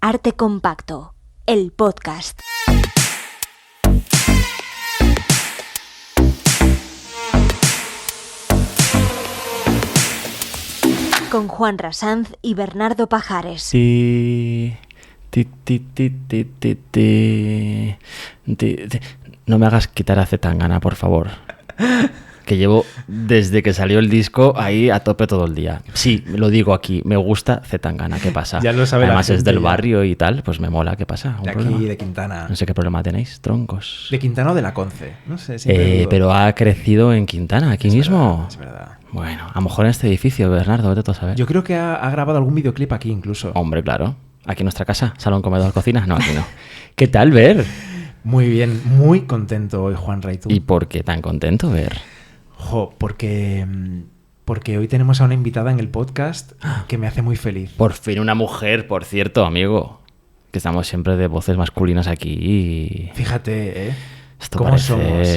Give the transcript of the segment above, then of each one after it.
Arte Compacto, el podcast. Con Juan Rasanz y Bernardo Pajares. No me hagas quitar a Zetangana, por favor. Que llevo desde que salió el disco ahí a tope todo el día. Sí, lo digo aquí, me gusta Zetangana, ¿qué pasa? Ya lo sabe. Además la es gente del ya. barrio y tal, pues me mola, ¿qué pasa? De aquí, problema? de Quintana. No sé qué problema tenéis, troncos. ¿De Quintana o de la Conce? No sé, siempre dudo. Pero ha crecido en Quintana, aquí Es mismo. verdad, es verdad. Bueno, a lo mejor en este edificio, Bernardo, vete tú a saber. Yo creo que ha grabado algún videoclip aquí incluso. Hombre, claro. Aquí en nuestra casa, salón, comedor, cocina. No, aquí no. ¿Qué tal, Ver? Muy bien, muy contento hoy, Juan Ray. ¿Y por qué tan contento, Ver? Porque hoy tenemos a una invitada en el podcast que me hace muy feliz. Por fin una mujer, por cierto, amigo. Que estamos siempre de voces masculinas aquí y... Fíjate, ¿eh? Esto ¿Cómo parece somos?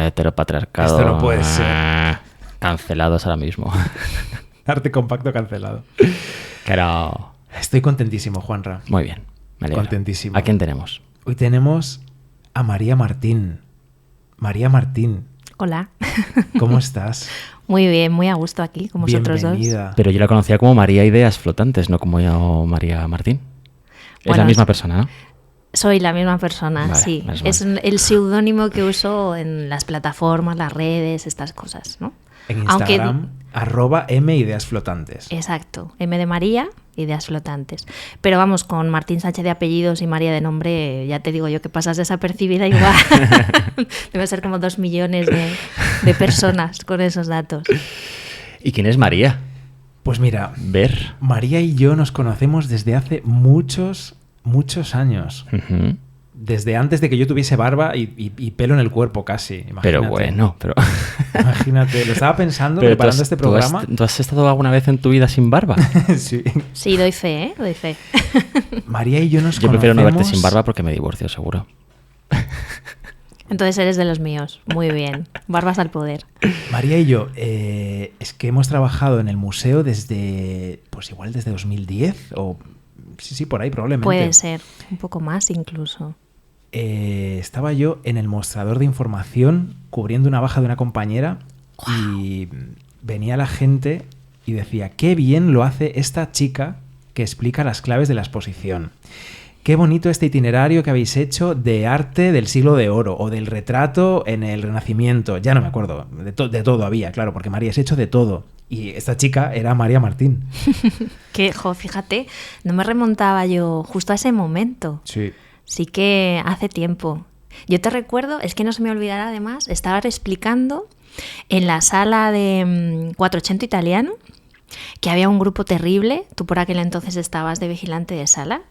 Heteropatriarcado. Esto no puede ser. Cancelados ahora mismo. Arte Compacto cancelado. Pero... Estoy contentísimo, Juanra. Muy bien, me alegro. Contentísimo. ¿A quién tenemos? Hoy tenemos a María Martín. María Martín, Hola. ¿cómo estás? Muy bien, muy a gusto aquí con vosotros dos. Bienvenida. Pero yo la conocía como María Ideas Flotantes, no como yo María Martín. Es Bueno, la misma persona, ¿no? Soy la misma persona, Vale, sí. menos Es mal. el seudónimo que uso en las plataformas, las redes, estas cosas, ¿no? En Aunque- Instagram, @mideasflotantes. Exacto. M de María, ideas flotantes. Pero vamos, con Martín Sánchez de apellidos y María de nombre, ya te digo yo que pasas desapercibida igual. Debe ser como 2 millones de personas con esos datos. ¿Y quién es María? Pues mira, Ver. María y yo nos conocemos desde hace muchos años. Ujú. Desde antes de que yo tuviese barba y pelo en el cuerpo casi. Imagínate. Pero bueno, pero... Imagínate, lo estaba pensando Pero preparando este programa. ¿tú has estado alguna vez en tu vida sin barba? Sí. Sí, doy fe, ¿eh? Doy fe. María y yo nos Yo conocemos... prefiero no verte sin barba porque me divorcio, seguro. Entonces eres de los míos. Muy bien. Barbas al poder. María y yo, es que hemos trabajado en el museo desde, pues igual desde 2010 o... Sí, por ahí probablemente. Puede ser. Un poco más incluso. Estaba yo en el mostrador de información cubriendo una baja de una compañera y venía la gente y decía, qué bien lo hace esta chica que explica las claves de la exposición. Qué bonito este itinerario que habéis hecho de arte del siglo de oro o del retrato en el Renacimiento. Ya no me acuerdo, de todo había, claro, porque María es hecho de todo. Y esta chica era María Martín. Que, fíjate, no me remontaba yo justo a ese momento. Sí. Sí que hace tiempo. Yo te recuerdo, es que no se me olvidará además, estar explicando en la sala de 480 italiano que había un grupo terrible, tú por aquel entonces estabas de vigilante de sala,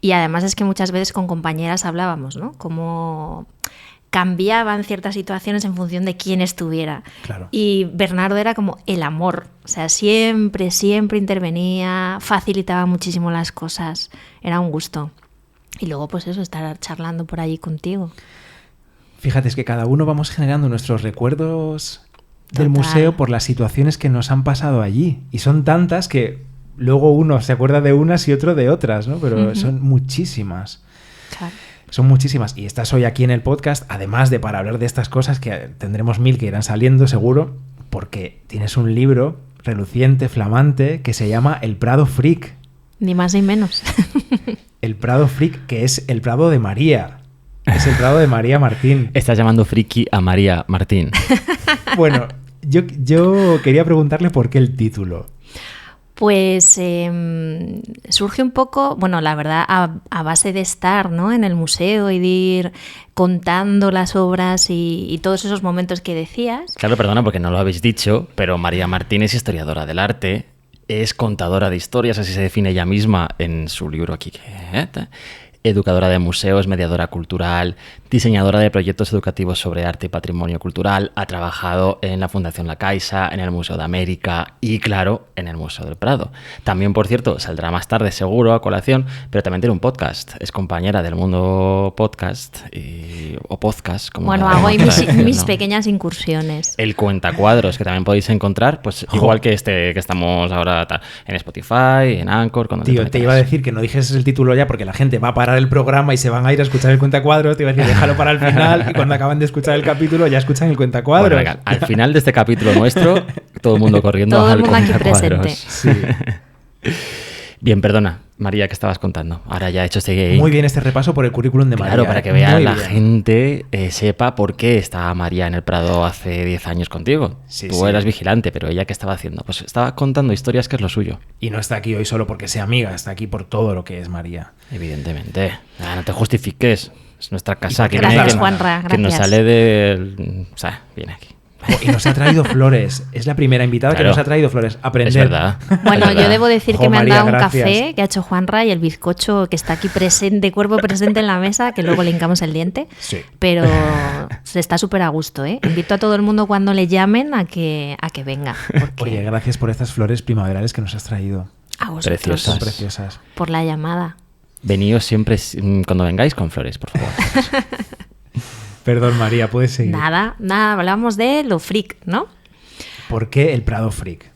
y además es que muchas veces con compañeras hablábamos, ¿no? Cómo cambiaban ciertas situaciones en función de quién estuviera. Claro. Y Bernardo era como el amor, o sea, siempre intervenía, facilitaba muchísimo las cosas, era un gusto. Y luego pues eso, estar charlando por allí contigo. Fíjate, es que cada uno vamos generando nuestros recuerdos del Total. museo por las situaciones que nos han pasado allí. Y son tantas que luego uno se acuerda de unas y otro de otras, ¿no? Pero son muchísimas. Claro. Son muchísimas. Y estás hoy aquí en el podcast, además de para hablar de estas cosas, que tendremos 1000 que irán saliendo seguro, porque tienes un libro reluciente, flamante, que se llama El Prado Freak. Ni más ni menos. El Prado Freak, que es el Prado de María. Es el Prado de María Martín. Estás llamando friki a María Martín. Bueno, yo quería preguntarle por qué el título. Pues surge un poco, bueno, la verdad, a base de estar, ¿no?, en el museo y de ir contando las obras y todos esos momentos que decías. Claro, perdona porque no lo habéis dicho, pero María Martín es historiadora del arte, es contadora de historias, así se define ella misma en su libro aquí. educadora de museos, mediadora cultural, diseñadora de proyectos educativos sobre arte y patrimonio cultural, ha trabajado en la Fundación La Caixa, en el Museo de América y, claro, en el Museo del Prado. También, por cierto, saldrá más tarde seguro a colación, pero también tiene un podcast. Es compañera del Mundo Podcast o podcast, como Bueno, hago ahí mis pequeñas incursiones. El Cuentacuadros, que también podéis encontrar, pues igual que este que estamos ahora en Spotify, en Anchor. Tío, te iba a decir que no dijes el título ya porque la gente va a parar el programa y se van a ir a escuchar el Cuentacuadros. Te iba a decir, déjalo para el final y cuando acaban de escuchar el capítulo ya escuchan el Cuentacuadros. Bueno, venga, al final de este capítulo nuestro, todo el mundo corriendo todo al el mundo aquí Cuentacuadros. presente. Sí. Bien, perdona, María, ¿qué estabas contando? Ahora ya he hecho este... Muy bien este repaso por el currículum de María. Claro, para que vea Muy la bien. gente, sepa por qué estaba María en el Prado hace 10 años contigo. Sí, Tú sí. eras vigilante, pero ella, ¿qué estaba haciendo? Pues estaba contando historias, que es lo suyo. Y no está aquí hoy solo porque sea amiga, está aquí por todo lo que es María. Evidentemente. No te justifiques. Es nuestra casa. Que Gracias, viene, que, Juanra, que nos gracias. sale del... O sea, viene aquí. Y nos ha traído flores. Es la primera invitada Claro. que nos ha traído flores. Aprender. Es verdad. Bueno, es verdad. yo debo decir que me han María, dado un gracias. café que ha hecho Juanra y el bizcocho que está aquí presente, cuerpo presente en la mesa, que luego le hincamos el diente. Sí. Pero se está súper a gusto, ¿eh? Invito a todo el mundo cuando le llamen a que venga. Porque Oye, gracias por estas flores primaverales que nos has traído. a vosotros, Preciosas. Son preciosas. por la llamada. Veníos siempre, cuando vengáis, con flores, por favor. Perdón, María, puedes seguir. Nada, hablamos de lo freak, ¿no? ¿Por qué el Prado Freak?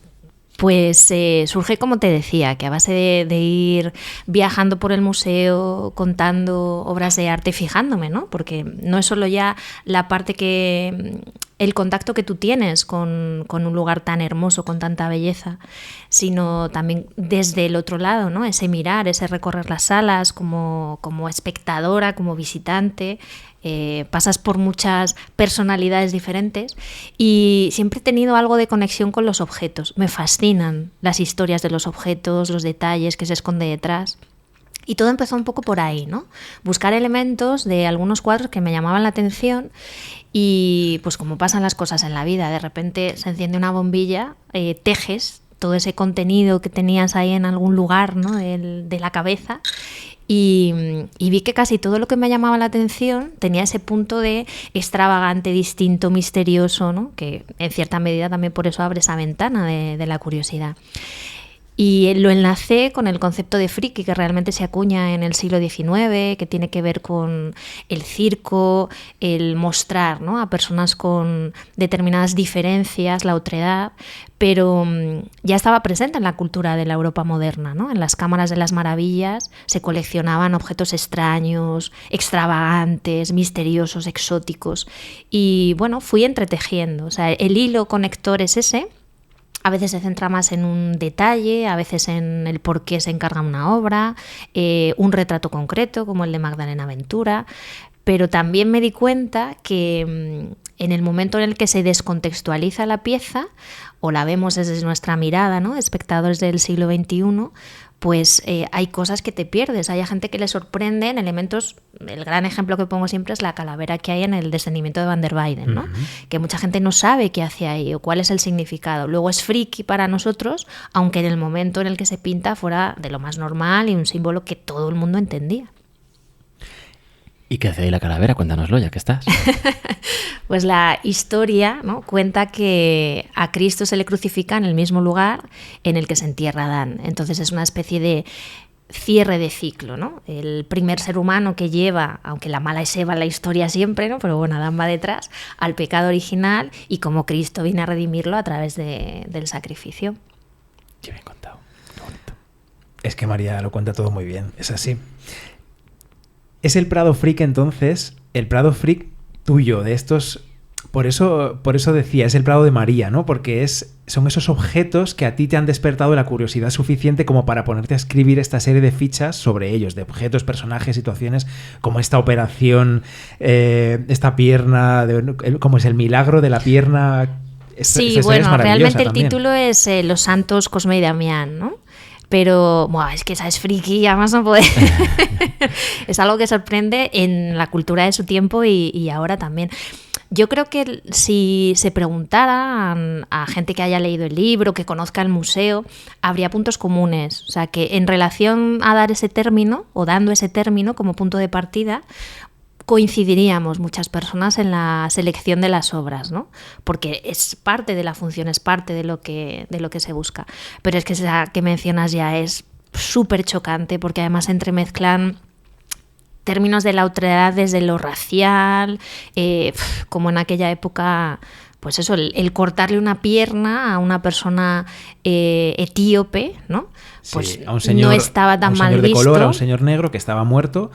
Pues surge, como te decía, que a base de ir viajando por el museo, contando obras de arte, fijándome, ¿no? Porque no es solo ya la parte el contacto que tú tienes con un lugar tan hermoso, con tanta belleza, sino también desde el otro lado, ¿no? Ese mirar, ese recorrer las salas como espectadora, como visitante. Pasas por muchas personalidades diferentes y siempre he tenido algo de conexión con los objetos. Me fascinan las historias de los objetos, los detalles que se esconde detrás. Y todo empezó un poco por ahí, ¿no? Buscar elementos de algunos cuadros que me llamaban la atención y pues como pasan las cosas en la vida, de repente se enciende una bombilla, tejes todo ese contenido que tenías ahí en algún lugar, ¿no? de la cabeza. Y vi que casi todo lo que me llamaba la atención tenía ese punto de extravagante, distinto, misterioso, ¿no? Que en cierta medida también por eso abre esa ventana de la curiosidad. Y lo enlacé con el concepto de friki que realmente se acuña en el siglo XIX, que tiene que ver con el circo, el mostrar, ¿no? a personas con determinadas diferencias, la otredad, pero ya estaba presente en la cultura de la Europa moderna, ¿no? En las cámaras de las maravillas se coleccionaban objetos extraños, extravagantes, misteriosos, exóticos. Y bueno, fui entretejiendo. O sea, el hilo conector es ese. A veces se centra más en un detalle, a veces en el por qué se encarga una obra, un retrato concreto como el de Magdalena Ventura, pero también me di cuenta que en el momento en el que se descontextualiza la pieza o la vemos desde nuestra mirada, ¿no? Espectadores del siglo XXI, pues hay cosas que te pierdes. Hay gente que le sorprenden elementos. El gran ejemplo que pongo siempre es la calavera que hay en el descendimiento de Van der Weyden, ¿no? Que mucha gente no sabe qué hace ahí o cuál es el significado. Luego es friki para nosotros, aunque en el momento en el que se pinta fuera de lo más normal y un símbolo que todo el mundo entendía. ¿Y qué hace ahí la calavera? Cuéntanoslo, ya que estás. Pues la historia, ¿no? cuenta que a Cristo se le crucifica en el mismo lugar en el que se entierra Adán. Entonces es una especie de cierre de ciclo, ¿no? El primer ser humano que lleva, aunque la mala es Eva en la historia siempre, ¿no? Pero bueno, Adán va detrás, al pecado original y como Cristo viene a redimirlo a través del sacrificio. Qué bien contado. Qué bonito. Es que María lo cuenta todo muy bien, es así. Es el Prado Freak entonces, el Prado Freak tuyo, de estos... Por eso decía, es el Prado de María, ¿no? Porque son esos objetos que a ti te han despertado la curiosidad suficiente como para ponerte a escribir esta serie de fichas sobre ellos, de objetos, personajes, situaciones, como esta operación, esta pierna, como es el milagro de la pierna. Sí, bueno, realmente el título es Los Santos Cosme y Damián, ¿no? Pero es que esa es friki, además no puede. Es algo que sorprende en la cultura de su tiempo y ahora también. Yo creo que si se preguntara a gente que haya leído el libro, que conozca el museo, habría puntos comunes. O sea, que en relación a dar ese término, o dando ese término como punto de partida, coincidiríamos muchas personas en la selección de las obras, ¿no? Porque es parte de la función, es parte de lo que se busca. Pero es que esa que mencionas ya es súper chocante, porque además entremezclan términos de la otredad desde lo racial, como en aquella época, pues eso, el cortarle una pierna a una persona etíope, ¿no? Pues sí, a un señor, no estaba tan mal de visto. color, a un señor negro que estaba muerto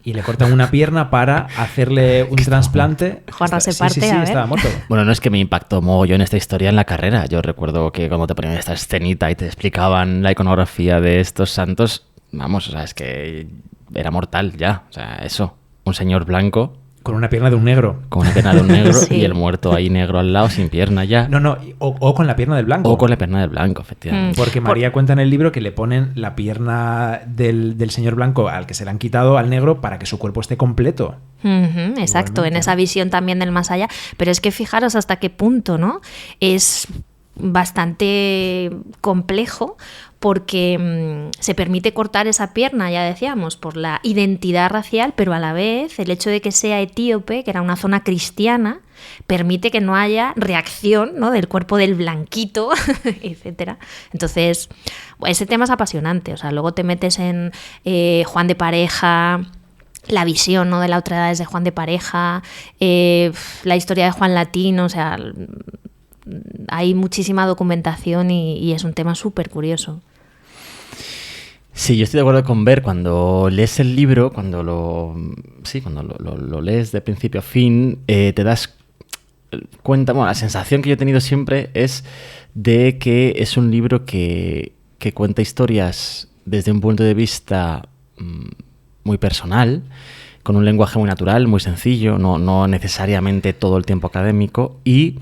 y le cortan una pierna para hacerle un trasplante. Juanra se parte, sí, a ver. estaba muerto. Bueno, no es que me impactó mogollón esta historia en la carrera. Yo recuerdo que cuando te ponían esta escenita y te explicaban la iconografía de estos santos, vamos, o sea, es que era mortal ya. O sea, eso, un señor blanco Con una pierna de un negro. con una pierna de un negro Sí. y el muerto ahí negro al lado sin pierna ya. No, o con la pierna del blanco. O con la pierna del blanco, efectivamente. Porque María cuenta en el libro que le ponen la pierna del señor blanco al que se le han quitado al negro para que su cuerpo esté completo. Ujú, exacto, Igualmente. en esa visión también del más allá. Pero es que fijaros hasta qué punto, ¿no? Es bastante complejo porque se permite cortar esa pierna, ya decíamos, por la identidad racial, pero a la vez el hecho de que sea etíope, que era una zona cristiana, permite que no haya reacción, ¿no?, del cuerpo del blanquito, etcétera. Entonces, ese tema es apasionante. O sea, luego te metes en Juan de Pareja, la visión, ¿no?, de la otredad desde Juan de Pareja, la historia de Juan Latino, o sea, hay muchísima documentación y es un tema súper curioso. Sí, yo estoy de acuerdo con Ver, cuando lees el libro, cuando lo lees de principio a fin, te das cuenta, bueno, la sensación que yo he tenido siempre es de que es un libro que cuenta historias desde un punto de vista muy personal, con un lenguaje muy natural, muy sencillo, no necesariamente todo el tiempo académico, y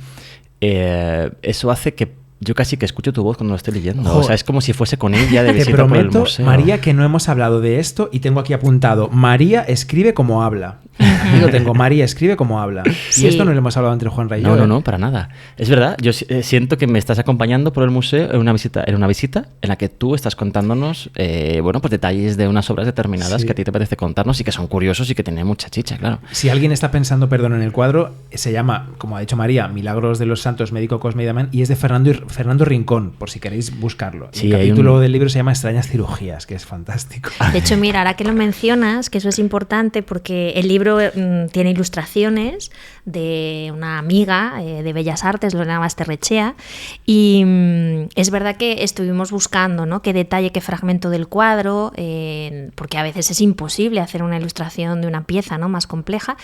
eso hace que yo casi que escucho tu voz cuando lo estoy leyendo. Joder. O sea, es como si fuese con ella de Te visita por el prometo, museo. María, que no hemos hablado de esto y tengo aquí apuntado: María escribe como habla. Aquí lo tengo: María escribe como habla. Sí. Y esto no lo hemos hablado entre Juanra y yo. No, para nada. Es verdad, yo siento que me estás acompañando por el museo en una visita en la que tú estás contándonos bueno, pues detalles de unas obras determinadas Sí. que a ti te parece contarnos y que son curiosos y que tienen mucha chicha, claro. Si alguien está pensando, perdón, en el cuadro, se llama, como ha dicho María, Milagros de los Santos, Médico Cosme y Damián, y es de Fernando Rincón, por si queréis buscarlo. Sí, el hay capítulo del libro se llama Extrañas cirugías, que es fantástico. De hecho, mira, ahora que lo mencionas, que eso es importante porque el libro tiene ilustraciones de una amiga de Bellas Artes, Lorena Basterrechea, y es verdad que estuvimos buscando, ¿no?, qué detalle, qué fragmento del cuadro, porque a veces es imposible hacer una ilustración de una pieza, ¿no?, más compleja,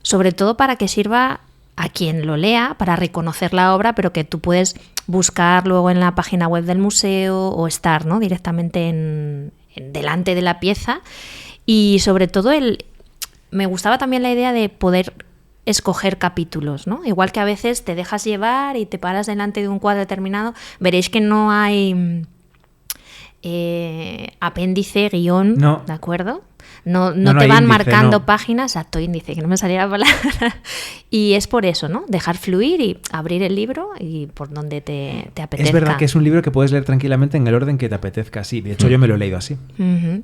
sobre todo para que sirva a quien lo lea, para reconocer la obra, pero que tú puedes buscar luego en la página web del museo o estar, ¿no?, directamente delante de la pieza. Y sobre todo me gustaba también la idea de poder escoger capítulos, ¿no? Igual que a veces te dejas llevar y te paras delante de un cuadro determinado, veréis que no hay apéndice, guión, No. ¿de acuerdo? No No te hay van índice, marcando no. páginas, exacto, índice, que no me salía la palabra. Y es por eso, ¿no? Dejar fluir y abrir el libro y por donde te apetezca. Es verdad que es un libro que puedes leer tranquilamente en el orden que te apetezca, sí. De hecho, yo me lo he leído así. Ujú.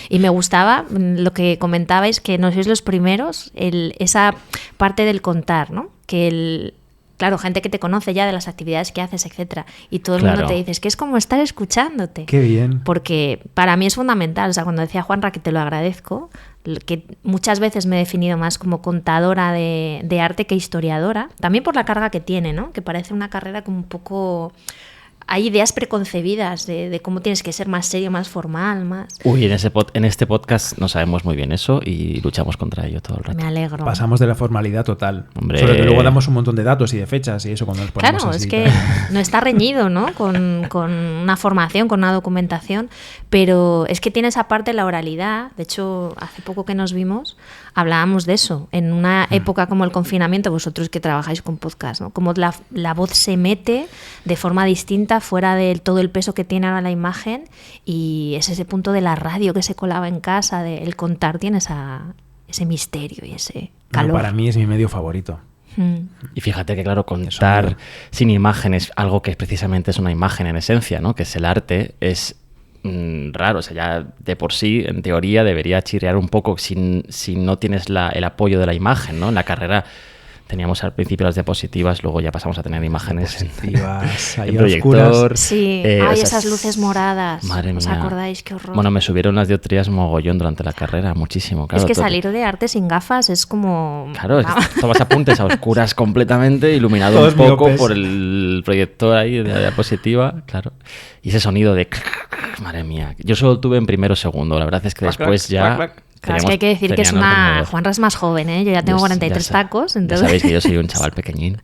Y me gustaba lo que comentabais, que no sois los primeros, esa parte del contar, ¿no? Que claro, gente que te conoce ya de las actividades que haces, etcétera, y todo el mundo Claro. te dice, es que es como estar escuchándote. Qué bien. Porque para mí es fundamental, o sea, cuando decía Juanra, que te lo agradezco, que muchas veces me he definido más como contadora de arte que historiadora, también por la carga que tiene, ¿no? Que parece una carrera como un poco... Hay ideas preconcebidas de cómo tienes que ser más serio, más formal, más... Uy, en este podcast no sabemos muy bien eso y luchamos contra ello todo el rato. Me alegro. Pasamos de la formalidad total. Hombre. Solo que luego damos un montón de datos y de fechas y eso cuando nos ponemos Claro, así. es que tal. no está reñido, ¿no? Con una formación, con una documentación, pero es que tiene esa parte la oralidad. De hecho, hace poco que nos vimos, hablábamos de eso. En una época como el confinamiento, vosotros que trabajáis con podcast, ¿no? Como la voz se mete de forma distinta fuera de todo el peso que tiene ahora la imagen, y es ese punto de la radio que se colaba en casa, el contar tiene ese misterio y ese Bueno, calor. para mí es mi medio favorito. Y fíjate que, claro, contar sin imágenes algo que precisamente es una imagen en esencia, ¿no? Que es el arte, es raro. O sea, ya de por sí, en teoría, debería chirriar un poco si no tienes el apoyo de la imagen, ¿no? En la carrera teníamos al principio las diapositivas, luego ya pasamos a tener imágenes en proyector. Sí, esas luces moradas. Madre mía. ¿Os acordáis? Qué horror. Bueno, me subieron las dioptrías mogollón durante la carrera, muchísimo. Claro, es que salir de arte sin gafas es como... Claro, tomas apuntes a oscuras completamente, iluminado todos un poco miopes por el proyector ahí de la diapositiva, claro. Y ese sonido de... Madre mía. Yo solo tuve en primero o segundo, la verdad es que después ya... Claro, es que hay que decir que es Juanra es más joven, ¿eh? Yo ya tengo 43 tacos, entonces... Ya sabéis que yo soy un chaval pequeñín.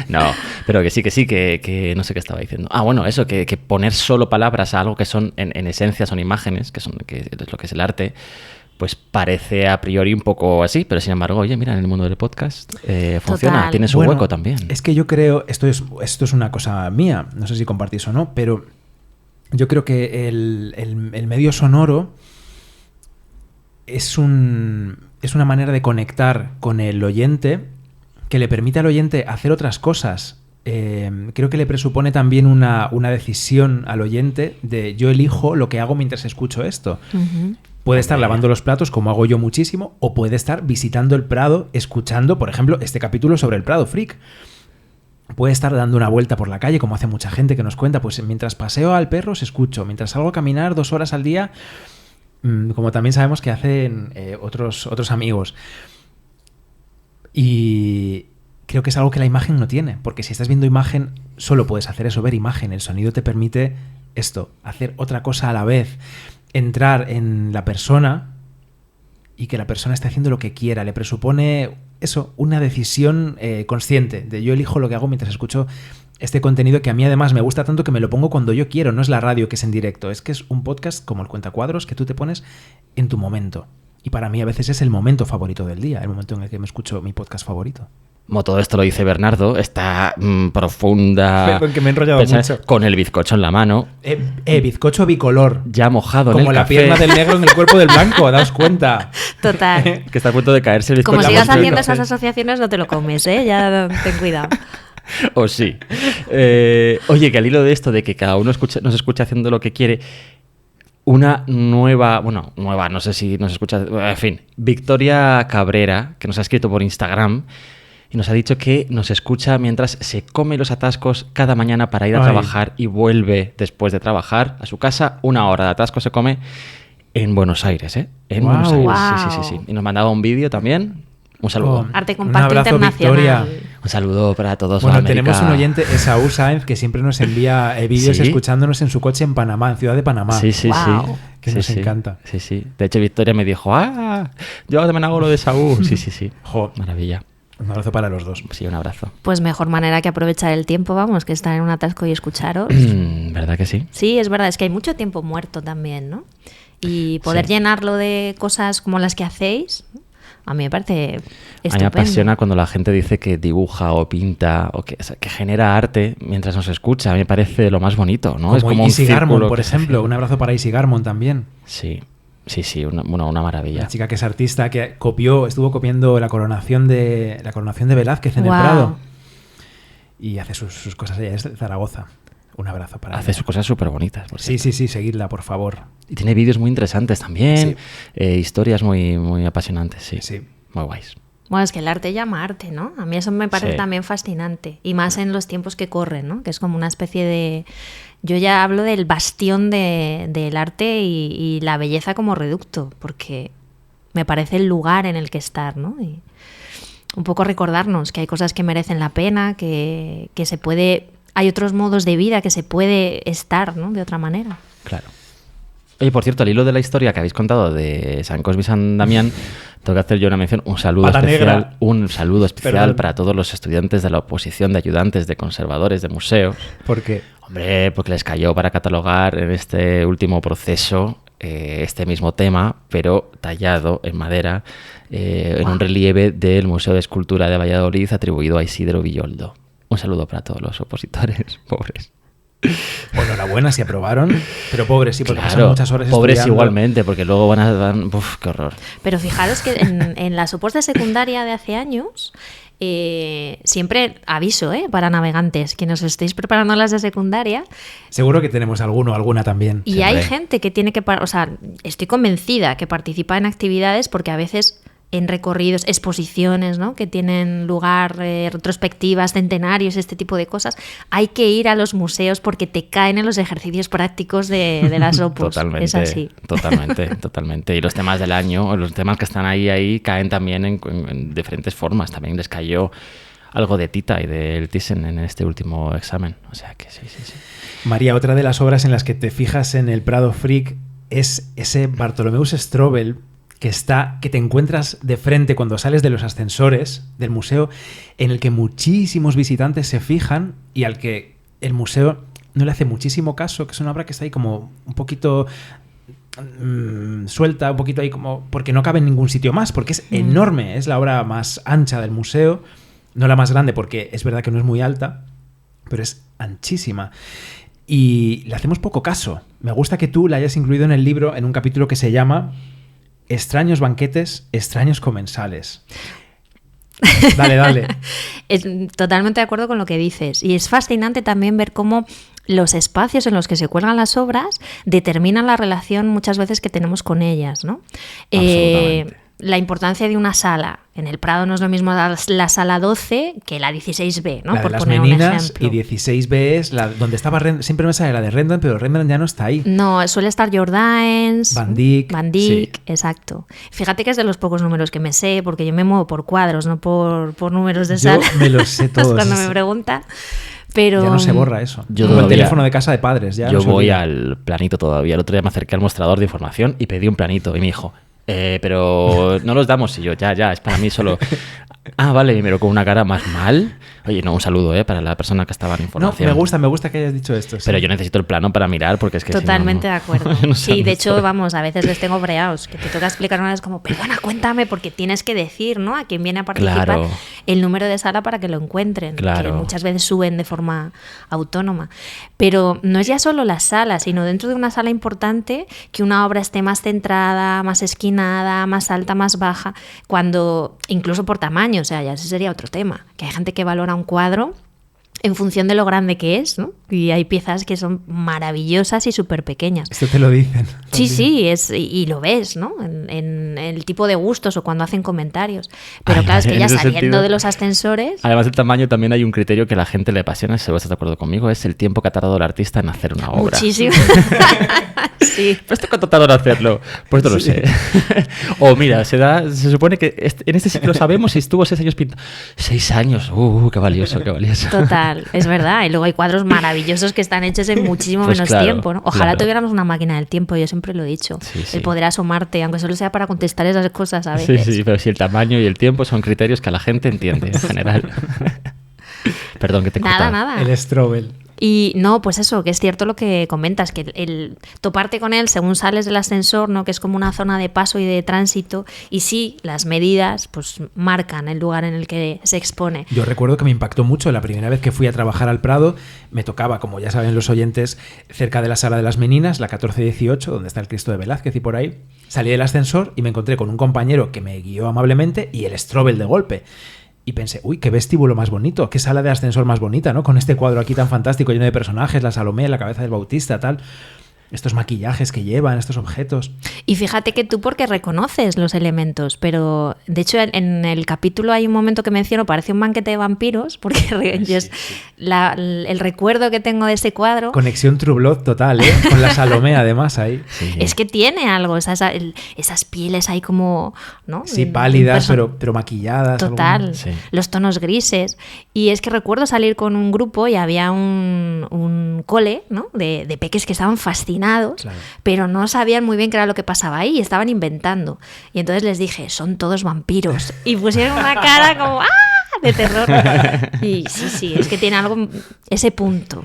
No, pero que sí, que no sé qué estaba diciendo. Ah, bueno, eso, que poner solo palabras a algo que son, en esencia, son imágenes, que es lo que es el arte, pues parece a priori un poco así, pero sin embargo, oye, mira, en el mundo del podcast funciona, Total. tiene su hueco también. Es que yo creo, esto es una cosa mía, no sé si compartís o no, pero yo creo que el medio sonoro es una manera de conectar con el oyente que le permite al oyente hacer otras cosas. Creo que le presupone también una decisión al oyente de yo elijo lo que hago mientras escucho esto. Uh-huh. Puede estar lavando los platos, como hago yo muchísimo, o puede estar visitando el Prado, escuchando, por ejemplo, este capítulo sobre el Prado Freak. Puede estar dando una vuelta por la calle, como hace mucha gente que nos cuenta, pues mientras paseo al perro se escucho, mientras salgo a caminar 2 horas al día, como también sabemos que hacen otros amigos. Y creo que es algo que la imagen no tiene, porque si estás viendo imagen, solo puedes hacer eso, ver imagen. El sonido te permite esto, hacer otra cosa a la vez, entrar en la persona y que la persona esté haciendo lo que quiera. Le presupone eso, una decisión consciente, de yo elijo lo que hago mientras escucho este contenido, que a mí además me gusta tanto que me lo pongo cuando yo quiero. No es la radio que es en directo, es que es un podcast como el Cuentacuadros que tú te pones en tu momento. Y para mí a veces es el momento favorito del día, el momento en el que me escucho mi podcast favorito. Como todo esto lo dice Bernardo, esta profunda... Con que me he enrollado mucho. Con el bizcocho en la mano. Bizcocho bicolor. Ya mojado como en el café. Como la pierna del negro en el cuerpo del blanco, daos cuenta. Total. Que está a punto de caerse el bizcocho. Como sigas haciendo esas asociaciones no te lo comes, ¿eh? Ya ten cuidado. O sí. Oye, que al hilo de esto, de que cada uno nos escucha haciendo lo que quiere, una nueva, no sé si nos escucha, en fin, Victoria Cabrera, que nos ha escrito por Instagram y nos ha dicho que nos escucha mientras se come los atascos cada mañana para ir a trabajar y vuelve después de trabajar a su casa. 1 hora de atasco se come en Buenos Aires, ¿eh? En Buenos Aires, sí. Y nos mandaba un vídeo también. Un saludo. Arte Compacto Internacional. Victoria. Un saludo para todos. Bueno, tenemos un oyente, Esaú Sáenz, que siempre nos envía vídeos escuchándonos en su coche en Panamá, en Ciudad de Panamá. Sí. Que nos encanta. Sí. De hecho, Victoria me dijo, yo también hago lo de Esaú. Sí. Jo. Maravilla. Un abrazo para los dos. Sí, un abrazo. Pues mejor manera que aprovechar el tiempo, vamos, que estar en un atasco y escucharos. ¿Verdad que sí? Sí, es verdad, es que hay mucho tiempo muerto también, ¿no? Y poder llenarlo de cosas como las que hacéis, a mí me parece estupendo. A mí me apasiona cuando la gente dice que dibuja o pinta o que genera arte mientras nos escucha. A mí me parece lo más bonito, ¿no? Como Easy Garmon, por ejemplo. Un abrazo para Easy Garmon también. Sí, una maravilla. Una chica que es artista, que estuvo copiando la coronación de Velázquez en el Prado. Y hace sus cosas. Ella es de Zaragoza. Un abrazo para Hace ella. sus cosas súper bonitas. Sí, seguidla, por favor. Y tiene vídeos muy interesantes también. Historias muy, muy apasionantes, sí. Muy guays. Bueno, es que el arte llama arte, ¿no? A mí eso me parece también fascinante. Y más en los tiempos que corren, ¿no? Que es como una especie de... Yo ya hablo del bastión del arte y la belleza como reducto, porque me parece el lugar en el que estar, ¿no? Y un poco recordarnos que hay cosas que merecen la pena, que se puede... Hay otros modos de vida que se puede estar, ¿no? De otra manera. Claro. Oye, por cierto, al hilo de la historia que habéis contado de San Cosme y San Damián, tengo que hacer yo una mención, un saludo especial para todos los estudiantes de la oposición de ayudantes de conservadores de museos. ¿Por qué? Hombre, porque les cayó para catalogar en este último proceso este mismo tema, pero tallado en madera, en un relieve del Museo de Escultura de Valladolid atribuido a Isidro Villoldo. Un saludo para todos los opositores, pobres. Enhorabuena si aprobaron, pero pobres sí, porque claro, pasan muchas horas pobres estudiando. Igualmente, porque luego van a... Uf, qué horror. Pero fijaros que en la supuesta secundaria de hace años siempre aviso, para navegantes, que nos estéis preparando las de secundaria. Seguro que tenemos alguno o alguna también. Y siempre. hay gente que tiene que, o sea, estoy convencida que participa en actividades porque a veces en recorridos, exposiciones, ¿no?, que tienen lugar, retrospectivas, centenarios, este tipo de cosas, hay que ir a los museos porque te caen en los ejercicios prácticos de las Opus. Totalmente, es así. Totalmente. Y los temas del año, los temas que están ahí caen también en diferentes formas. También les cayó algo de Tita y del Thyssen en este último examen. O sea que sí. María, otra de las obras en las que te fijas en el Prado Frick es ese Bartholomeus Strobel que te encuentras de frente cuando sales de los ascensores del museo, en el que muchísimos visitantes se fijan y al que el museo no le hace muchísimo caso, que es una obra que está ahí como un poquito suelta, un poquito ahí como porque no cabe en ningún sitio más, porque es enorme, es la obra más ancha del museo, no la más grande porque es verdad que no es muy alta, pero es anchísima. Y le hacemos poco caso. Me gusta que tú la hayas incluido en el libro en un capítulo que se llama Extraños banquetes, extraños comensales. Dale. Totalmente de acuerdo con lo que dices. Y es fascinante también ver cómo los espacios en los que se cuelgan las obras determinan la relación muchas veces que tenemos con ellas, ¿no? Absolutamente. La importancia de una sala. En el Prado no es lo mismo la sala 12 que la 16B, ¿no? La de por las poner Meninas, un ejemplo. y 16B es donde estaba siempre me sale la de Rembrandt, pero Rembrandt ya no está ahí. No, suele estar Jordaens, Van Dyck, sí. Exacto. Fíjate que es de los pocos números que me sé, porque yo me muevo por cuadros, no por números de Yo sala. me los sé todos. Cuando me preguntan. Pero ya no se borra eso. Yo como el todavía, teléfono de casa de padres. Ya yo no se voy olvida. al planito todavía. El otro día me acerqué al mostrador de información y pedí un planito. Y me dijo, pero no los damos. Y yo, ya, es para mí solo. Ah, vale, y me miró con una cara más mal. Oye, no, un saludo, para la persona que estaba en información. No, me gusta que hayas dicho esto. Sí. Pero yo necesito el plano para mirar porque es que totalmente si no, de acuerdo. no Sí, de hecho, esto. vamos, a veces les tengo breados, que te toca explicar una vez como, perdona, cuéntame, porque tienes que decir, ¿no?, a quien viene a participar Claro. el número de sala para que lo encuentren, Claro. que muchas veces suben de forma autónoma. Pero no es ya solo la sala, sino dentro de una sala importante que una obra esté más centrada, más esquinada, más alta, más baja, cuando incluso por tamaño, o sea, ya ese sería otro tema, que hay gente que valora un cuadro en función de lo grande que es, ¿no? Y hay piezas que son maravillosas y súper pequeñas. Esto te lo dicen. Sí, y lo ves, ¿no? En el tipo de gustos o cuando hacen comentarios. Pero claro, es que en ya ese saliendo sentido, de los ascensores... Además del tamaño, también hay un criterio que a la gente le apasiona, si vos estás de acuerdo conmigo, es el tiempo que ha tardado el artista en hacer una obra. Muchísimo. Sí. ¿Pero esto cuánto tardó en hacerlo? Pues no lo sé. O mira, se supone que en este siglo sabemos si estuvo 6 años pintando. 6 años, qué valioso. Total, es verdad. Y luego hay cuadros maravillosos que están hechos en muchísimo Pues menos claro, tiempo, ¿no? Ojalá claro. tuviéramos una máquina del tiempo, yo siempre lo he dicho. Sí. El poder asomarte, aunque solo sea para contestar esas cosas a veces. Sí, pero si el tamaño y el tiempo son criterios que la gente entiende en general. Perdón, que te he cortado. Nada. El Strobel. Y no, pues eso, que es cierto lo que comentas, que el toparte con él según sales del ascensor, ¿no?, que es como una zona de paso y de tránsito, y sí, las medidas pues marcan el lugar en el que se expone. Yo recuerdo que me impactó mucho la primera vez que fui a trabajar al Prado. Me tocaba, como ya saben los oyentes, cerca de la Sala de las Meninas, la 14-18, donde está el Cristo de Velázquez y por ahí. Salí del ascensor y me encontré con un compañero que me guió amablemente y el Strobel de golpe. Y pensé, uy, qué vestíbulo más bonito, qué sala de ascensor más bonita, ¿no? Con este cuadro aquí tan fantástico, lleno de personajes, la Salomé, la cabeza del Bautista, tal. Estos maquillajes que llevan, estos objetos. Y fíjate que tú porque reconoces los elementos, pero de hecho en el capítulo hay un momento que menciono, parece un banquete de vampiros, porque yo el recuerdo que tengo de ese cuadro... Conexión True Blood total, ¿eh? Con la Salomé además ahí. Sí. Es que tiene algo, esas pieles ahí como... ¿no? Sí, pálidas, pero maquilladas. Total, Sí. los tonos grises. Y es que recuerdo salir con un grupo y había un cole, ¿no?, de peques que estaban fascinados, Claro. pero no sabían muy bien qué era lo que pasaba ahí y estaban inventando. Y entonces les dije, son todos vampiros. Y pusieron una cara como ¡ah!, de terror. Y sí, es que tiene algo, ese punto.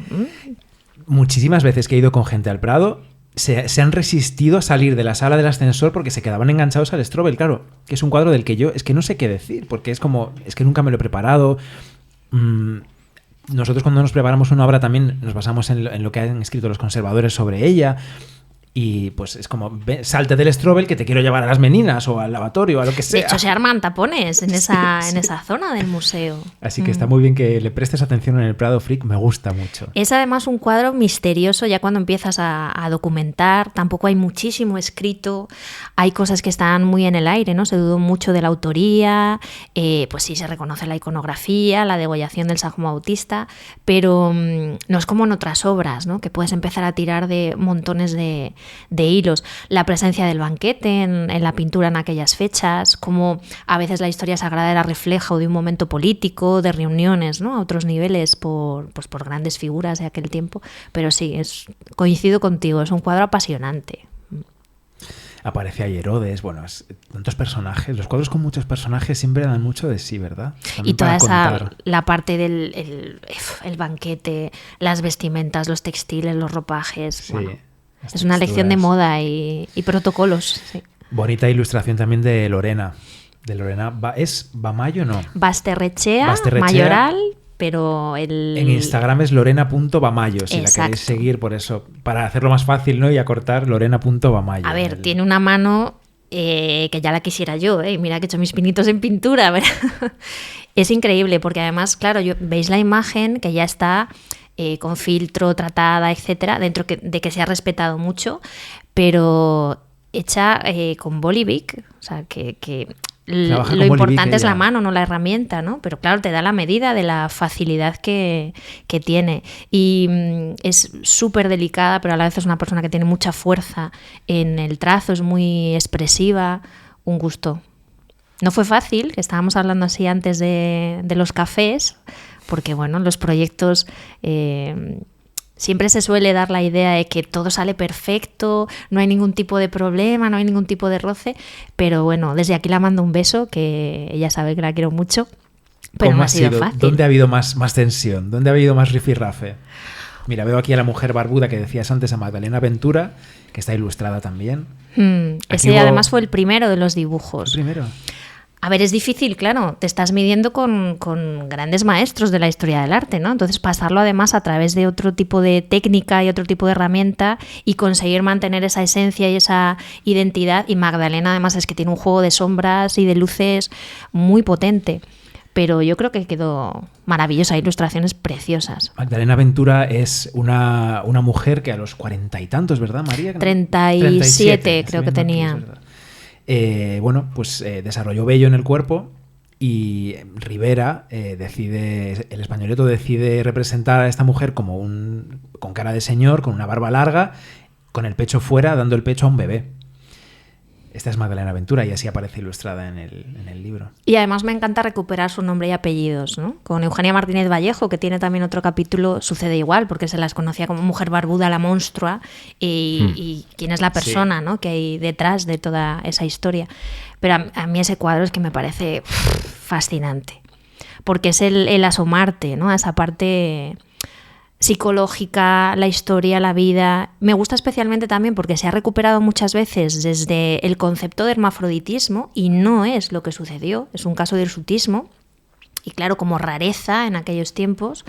Muchísimas veces que he ido con gente al Prado se han resistido a salir de la sala del ascensor porque se quedaban enganchados al Strobel, claro, que es un cuadro del que yo es que no sé qué decir, porque es que nunca me lo he preparado. Nosotros cuando nos preparamos una obra también nos basamos en lo que han escrito los conservadores sobre ella y pues es como, salte del Strobel que te quiero llevar a las Meninas o al lavatorio o a lo que sea. De hecho, se arman tapones en esa zona del museo. Así que está muy bien que le prestes atención en el Prado Frick, me gusta mucho. Es además un cuadro misterioso ya cuando empiezas a documentar, tampoco hay muchísimo escrito, hay cosas que están muy en el aire, ¿no? Se dudó mucho de la autoría, pues sí se reconoce la iconografía, la degollación del San Juan Bautista, pero no es como en otras obras, ¿no? Que puedes empezar a tirar de montones de hilos. La presencia del banquete en la pintura en aquellas fechas, como a veces la historia sagrada era reflejo de un momento político, de reuniones, ¿no? A otros niveles por grandes figuras de aquel tiempo, pero sí, coincido contigo, es un cuadro apasionante. Aparece ahí Herodes, bueno, tantos personajes. Los cuadros con muchos personajes siempre dan mucho de sí, ¿verdad? También y toda la parte del el banquete, las vestimentas, los textiles, los ropajes. Sí, bueno, es una lección de moda y protocolos. Sí. Bonita ilustración también de Lorena. ¿Es Bamayo o no? Basterrechea, Mayoral, pero en Instagram es lorena.bamayo, si la queréis seguir, por eso, para hacerlo más fácil, ¿no? Y acortar, lorena.bamayo. A ver, tiene una mano que ya la quisiera yo, ¿eh? Mira que he hecho mis pinitos en pintura, ¿verdad? Es increíble, porque además, claro, veis la imagen que ya está con filtro, tratada, etcétera, dentro de que se ha respetado mucho, pero hecha con Bolivic, o sea, que lo importante es la mano, no la herramienta, ¿no? Pero claro, te da la medida de la facilidad que tiene. Y es súper delicada, pero a la vez es una persona que tiene mucha fuerza en el trazo, es muy expresiva, un gusto. No fue fácil, que estábamos hablando así antes de los cafés, porque bueno, los proyectos... siempre se suele dar la idea de que todo sale perfecto, no hay ningún tipo de problema, no hay ningún tipo de roce, pero bueno, desde aquí la mando un beso, que ella sabe que la quiero mucho, pero no ha sido fácil. ¿Dónde ha habido más tensión? ¿Dónde ha habido más rifirrafe? Mira, veo aquí a la mujer barbuda que decías antes, a Magdalena Ventura, que está ilustrada también. Ese además fue el primero de los dibujos. ¿El primero? A ver, es difícil, claro, te estás midiendo con grandes maestros de la historia del arte, ¿no? Entonces pasarlo además a través de otro tipo de técnica y otro tipo de herramienta y conseguir mantener esa esencia y esa identidad. Y Magdalena además es que tiene un juego de sombras y de luces muy potente. Pero yo creo que quedó maravillosa, ilustraciones preciosas. Magdalena Ventura es una mujer que a los 40 y tantos, ¿verdad, María? 37 creo que tenía. Bueno, pues desarrolló vello en el cuerpo y Rivera el Españoleto decide representar a esta mujer como con cara de señor, con una barba larga, con el pecho fuera, dando el pecho a un bebé. Esta es Magdalena Ventura y así aparece ilustrada en el libro. Y además me encanta recuperar su nombre y apellidos, ¿no? Con Eugenia Martínez Vallejo, que tiene también otro capítulo, sucede igual, porque se las conocía como mujer barbuda, la monstrua, y quién es la persona, ¿no? Que hay detrás de toda esa historia. Pero a mí ese cuadro es que me parece fascinante, porque es el asomarte, ¿no? A esa parte psicológica, la historia, la vida. Me gusta especialmente también porque se ha recuperado muchas veces desde el concepto de hermafroditismo y no es lo que sucedió, es un caso de hirsutismo. Y claro, como rareza en aquellos tiempos,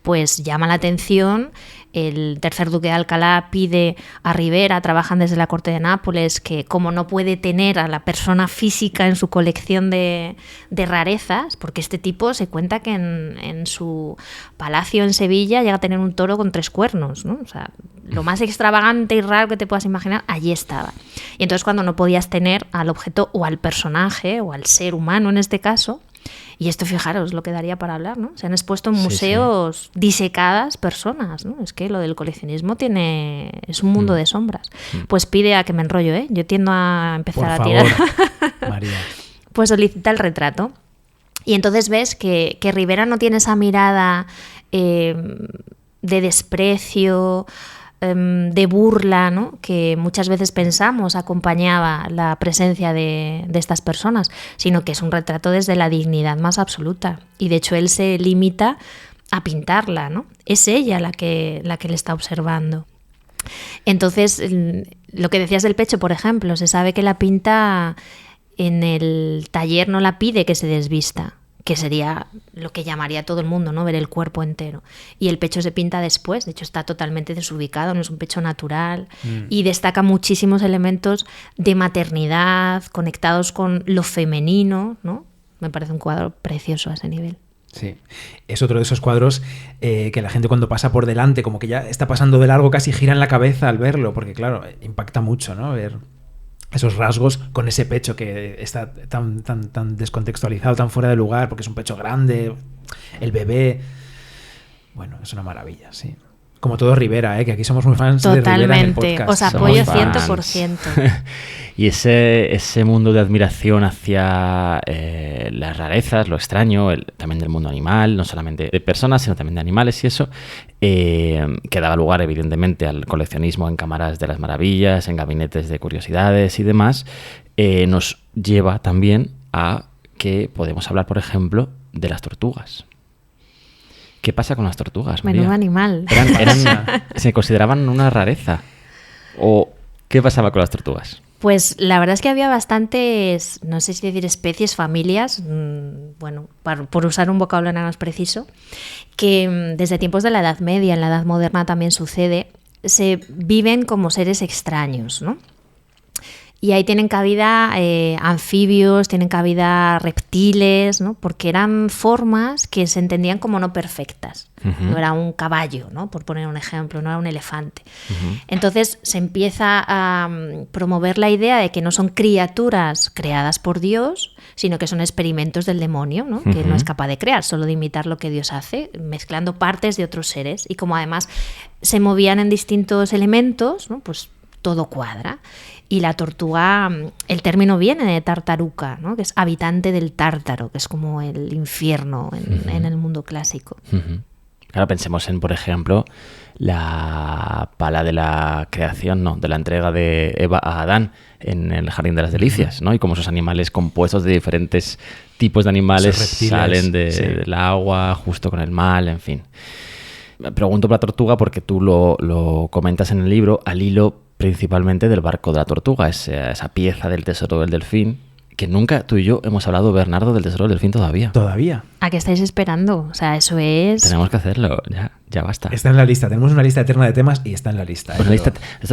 pues llama la atención. El tercer duque de Alcalá pide a Rivera, trabajan desde la corte de Nápoles, que como no puede tener a la persona física en su colección de rarezas, porque este tipo se cuenta que en su palacio en Sevilla llega a tener un toro con 3 cuernos, ¿no? O sea, lo más extravagante y raro que te puedas imaginar, allí estaba. Y entonces cuando no podías tener al objeto o al personaje o al ser humano en este caso, y esto, fijaros, lo que daría para hablar, ¿no? Se han expuesto en museos disecadas personas, ¿no? Es que lo del coleccionismo es un mundo de sombras. Pues pide a que me enrollo, ¿eh? Yo tiendo a empezar a tirar. María. Pues solicita el retrato. Y entonces ves que Rivera no tiene esa mirada de desprecio, de burla, ¿no? Que muchas veces pensamos acompañaba la presencia de estas personas, sino que es un retrato desde la dignidad más absoluta. Y de hecho él se limita a pintarla, ¿no? Es ella la que le está observando. Entonces, lo que decías del pecho, por ejemplo, se sabe que la pinta en el taller, no la pide que se desvista, que sería lo que llamaría todo el mundo, ¿no? Ver el cuerpo entero. Y el pecho se pinta después, de hecho está totalmente desubicado, no es un pecho natural, y destaca muchísimos elementos de maternidad conectados con lo femenino, ¿no? Me parece un cuadro precioso a ese nivel. Sí, es otro de esos cuadros que la gente cuando pasa por delante, como que ya está pasando de largo, casi gira en la cabeza al verlo, porque claro, impacta mucho, ¿no? Ver esos rasgos con ese pecho que está tan descontextualizado, tan fuera de lugar, porque es un pecho grande, el bebé. Bueno, es una maravilla, sí. Como todo Rivera, que aquí somos muy fans de Rivera en el podcast. Os apoyo 100%. Y ese mundo de admiración hacia las rarezas, lo extraño, también del mundo animal, no solamente de personas, sino también de animales y eso, que daba lugar evidentemente al coleccionismo en cámaras de las maravillas, en gabinetes de curiosidades y demás, nos lleva también a que podemos hablar, por ejemplo, de las tortugas. ¿Qué pasa con las tortugas, María? Menudo animal. ¿Se consideraban una rareza? ¿O qué pasaba con las tortugas? Pues la verdad es que había bastantes, no sé si decir especies, familias, bueno, por usar un vocabulario más preciso, que desde tiempos de la Edad Media, en la Edad Moderna también sucede, se viven como seres extraños, ¿no? Y ahí tienen cabida anfibios, tienen cabida reptiles, ¿no? Porque eran formas que se entendían como no perfectas. Uh-huh. No era un caballo, ¿no? Por poner un ejemplo, no era un elefante. Uh-huh. Entonces se empieza a promover la idea de que no son criaturas creadas por Dios, sino que son experimentos del demonio, ¿no? Uh-huh. Que no es capaz de crear, solo de imitar lo que Dios hace, mezclando partes de otros seres. Y como además se movían en distintos elementos, ¿no? Pues todo cuadra. Y la tortuga, el término viene de tartaruca, ¿no? Que es habitante del Tártaro, que es como el infierno en el mundo clásico. Uh-huh. Ahora pensemos en, por ejemplo, la pala de la creación, no, de la entrega de Eva a Adán en el Jardín de las Delicias, ¿no? Y cómo esos animales compuestos de diferentes tipos de animales salen del agua, justo con el mal, en fin. Me pregunto por la tortuga porque tú lo comentas en el libro al hilo principalmente del barco de la tortuga, esa pieza del tesoro del delfín, que nunca tú y yo hemos hablado, Bernardo, del tesoro del delfín todavía. ¿Todavía? ¿A qué estáis esperando? O sea, eso es... Tenemos que hacerlo, ya basta. Está en la lista, tenemos una lista eterna de temas y está en la lista.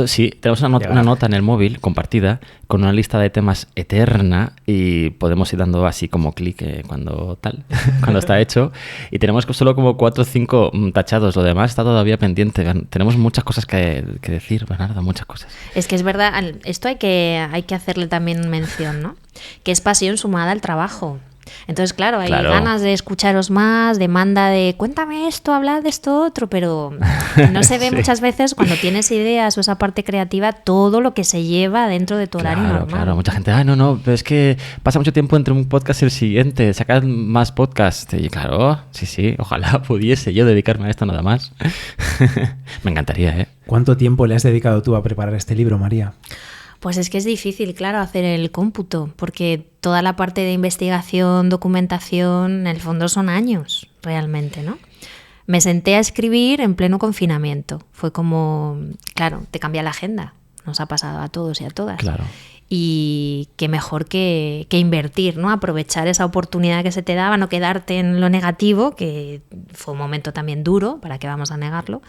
Sí, tenemos una nota en el móvil compartida con una lista de temas eterna y podemos ir dando así como clic cuando está hecho. Y tenemos solo como 4 o 5 tachados, lo demás está todavía pendiente. Tenemos muchas cosas que decir, Bernardo, muchas cosas. Es que es verdad, esto hay que hacerle también mención, ¿no? Que es pasión sumada al trabajo. Entonces, claro, hay ganas de escucharos más, demanda de cuéntame esto, hablad de esto otro, pero no se ve sí. Muchas veces cuando tienes ideas o esa parte creativa, todo lo que se lleva dentro de tu horario normal. Claro, mucha gente, no, pero es que pasa mucho tiempo entre un podcast y el siguiente, sacad más podcasts. Y claro, sí, ojalá pudiese yo dedicarme a esto nada más. Me encantaría, ¿eh? ¿Cuánto tiempo le has dedicado tú a preparar este libro, María? Pues es que es difícil, claro, hacer el cómputo, porque toda la parte de investigación, documentación, en el fondo son años, realmente, ¿no? Me senté a escribir en pleno confinamiento. Fue como, claro, te cambia la agenda. Nos ha pasado a todos y a todas. Claro. Y qué mejor que invertir, ¿no? Aprovechar esa oportunidad que se te daba, no quedarte en lo negativo, que fue un momento también duro, para qué vamos a negarlo,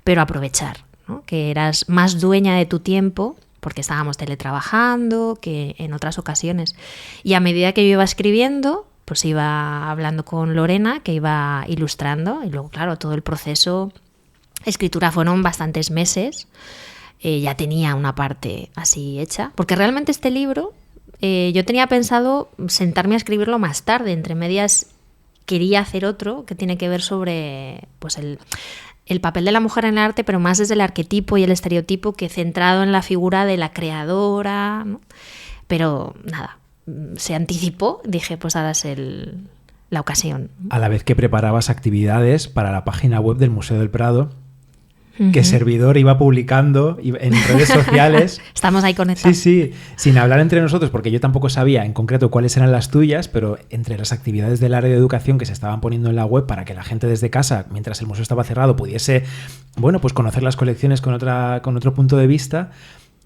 pero aprovechar, ¿no? Que eras más dueña de tu tiempo, porque estábamos teletrabajando, que en otras ocasiones. Y a medida que yo iba escribiendo, pues iba hablando con Lorena, que iba ilustrando, y luego, claro, todo el proceso, escritura fueron bastantes meses, ya tenía una parte así hecha, porque realmente este libro, yo tenía pensado sentarme a escribirlo más tarde, entre medias quería hacer otro, que tiene que ver sobre, pues el papel de la mujer en el arte, pero más desde el arquetipo y el estereotipo que centrado en la figura de la creadora, ¿no? Pero nada, se anticipó, dije, pues ahora es la ocasión. A la vez que preparabas actividades para la página web del Museo del Prado, que servidor iba publicando en redes sociales. Estamos ahí conectados. Sí, sin hablar entre nosotros, porque yo tampoco sabía en concreto cuáles eran las tuyas, pero entre las actividades del área de educación que se estaban poniendo en la web para que la gente desde casa, mientras el museo estaba cerrado, pudiese, bueno, pues conocer las colecciones con otro punto de vista,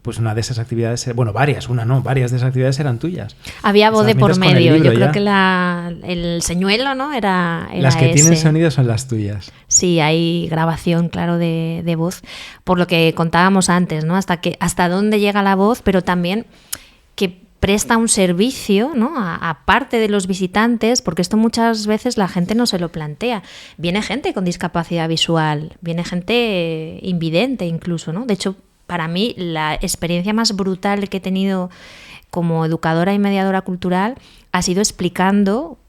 pues una de esas actividades, bueno, varias de esas actividades eran tuyas. Había voz de por Estabas mientras con el medio. libro Yo creo ya. que el señuelo, ¿no? Era Las que ese. tienen sonido son las tuyas. Sí, hay grabación, claro, de voz. Por lo que contábamos antes, ¿no? Hasta dónde llega la voz, pero también que presta un servicio, ¿no? Aparte de los visitantes, porque esto muchas veces la gente no se lo plantea. Viene gente con discapacidad visual, viene gente invidente incluso, ¿no? De hecho, para mí la experiencia más brutal que he tenido como educadora y mediadora cultural ha sido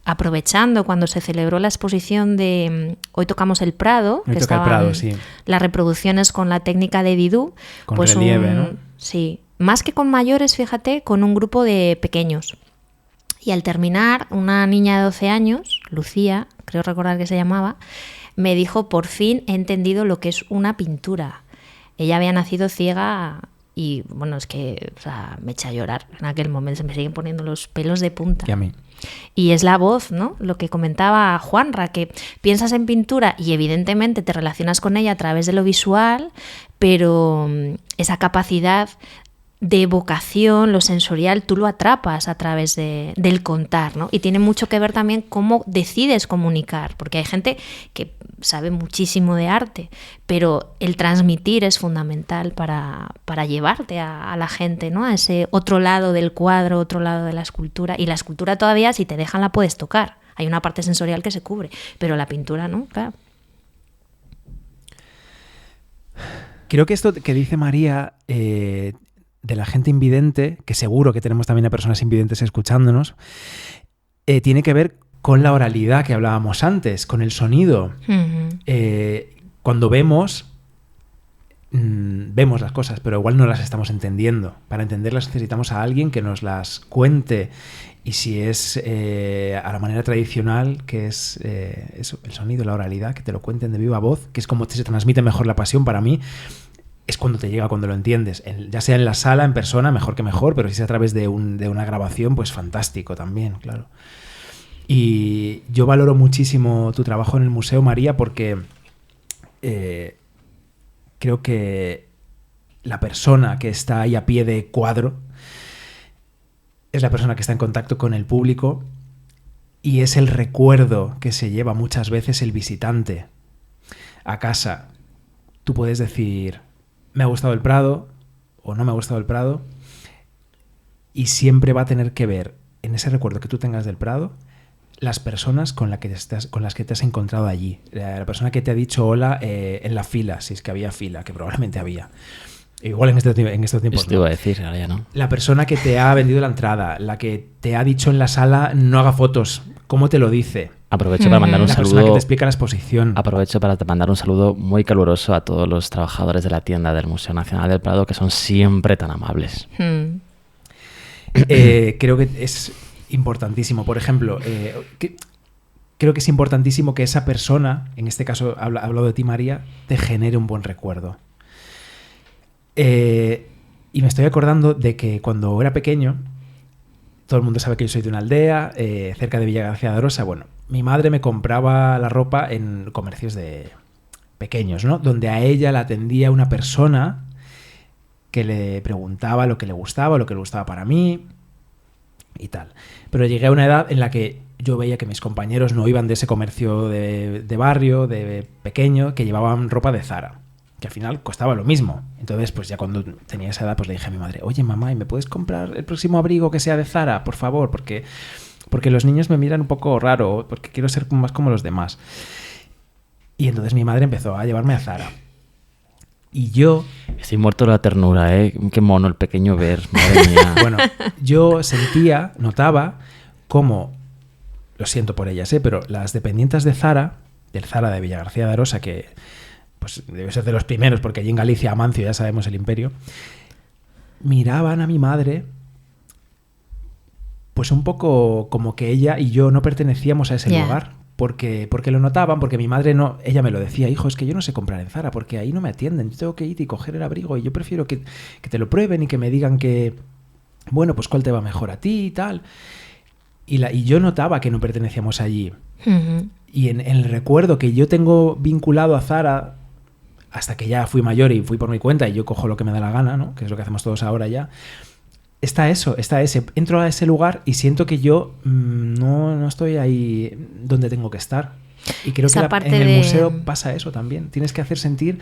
aprovechando cuando se celebró la exposición de Hoy tocamos el Prado, Hoy que toca el estaban Prado, sí. las reproducciones con la técnica de Didú. Con relieve, ¿no? Sí, más que con mayores, fíjate, con un grupo de pequeños. Y al terminar, una niña de 12 años, Lucía, creo recordar que se llamaba, me dijo: por fin he entendido lo que es una pintura. Ella había nacido ciega y, bueno, es que me eché a llorar en aquel momento, se me siguen poniendo los pelos de punta. Y a mí. Y es la voz, ¿no? Lo que comentaba Juanra, que piensas en pintura y evidentemente te relacionas con ella a través de lo visual, pero esa capacidad de evocación, lo sensorial, tú lo atrapas a través del contar, ¿no? Y tiene mucho que ver también cómo decides comunicar, porque hay gente que sabe muchísimo de arte, pero el transmitir es fundamental para llevarte a la gente, ¿no? A ese otro lado del cuadro, otro lado de la escultura. Y la escultura todavía, si te dejan, la puedes tocar. Hay una parte sensorial que se cubre, pero la pintura no, claro. Creo que esto que dice María de la gente invidente, que seguro que tenemos también a personas invidentes escuchándonos, tiene que ver con la oralidad que hablábamos antes, con el sonido. Uh-huh. Cuando vemos las cosas, pero igual no las estamos entendiendo. Para entenderlas necesitamos a alguien que nos las cuente. Y si es a la manera tradicional, que es eso, el sonido, la oralidad, que te lo cuenten de viva voz, que es como se transmite mejor la pasión para mí, es cuando te llega, cuando lo entiendes. Ya sea en la sala, en persona, mejor que mejor, pero si es a través de una grabación, pues fantástico también, claro. Y yo valoro muchísimo tu trabajo en el museo, María, porque creo que la persona que está ahí a pie de cuadro es la persona que está en contacto con el público y es el recuerdo que se lleva muchas veces el visitante a casa. Tú puedes decir: me ha gustado el Prado o no me ha gustado el Prado, y siempre va a tener que ver en ese recuerdo que tú tengas del Prado las personas con las que te has encontrado allí. La persona que te ha dicho hola en la fila, si es que había fila, que probablemente había. Igual en estos tiempos Esto iba a decir, ahora ya no. La persona que te ha vendido la entrada, la que te ha dicho en la sala no haga fotos, ¿cómo te lo dice? Aprovecho para mandar un la saludo. La persona que te explica la exposición. Aprovecho para mandar un saludo muy caluroso a todos los trabajadores de la tienda del Museo Nacional del Prado, que son siempre tan amables. Creo que es importantísimo. Por ejemplo, creo que es importantísimo que esa persona, en este caso hablo de ti, María, te genere un buen recuerdo. Y me estoy acordando de que cuando era pequeño, todo el mundo sabe que yo soy de una aldea cerca de Villagarcía de Arosa. Bueno, mi madre me compraba la ropa en comercios de pequeños, ¿no? Donde a ella la atendía una persona que le preguntaba lo que le gustaba para mí y tal. Pero llegué a una edad en la que yo veía que mis compañeros no iban de ese comercio de barrio, de pequeño, que llevaban ropa de Zara, que al final costaba lo mismo. Entonces, pues ya cuando tenía esa edad, pues le dije a mi madre: oye, mamá, ¿y me puedes comprar el próximo abrigo que sea de Zara, por favor? Porque los niños me miran un poco raro, porque quiero ser más como los demás. Y entonces mi madre empezó a llevarme a Zara. Y yo... Estoy muerto de la ternura, ¿eh? Qué mono el pequeño Ver, madre mía. Bueno, yo notaba cómo, lo siento por ellas, pero las dependientes de Zara, del Zara de Villagarcía de Arosa, que pues debe ser de los primeros, porque allí en Galicia, Amancio, ya sabemos el imperio, miraban a mi madre pues un poco como que ella y yo no pertenecíamos a ese lugar. Porque lo notaban, porque mi madre no, ella me lo decía: hijo, es que yo no sé comprar en Zara, porque ahí no me atienden, yo tengo que ir y coger el abrigo, y yo prefiero que te lo prueben y que me digan que, bueno, pues cuál te va mejor a ti y tal. Y yo notaba que no pertenecíamos allí. Uh-huh. Y en el recuerdo que yo tengo vinculado a Zara, hasta que ya fui mayor y fui por mi cuenta y yo cojo lo que me da la gana, ¿no? Que es lo que hacemos todos ahora ya. Está ese. Entro a ese lugar y siento que yo no estoy ahí donde tengo que estar. Y creo que en el museo pasa eso también. Tienes que hacer sentir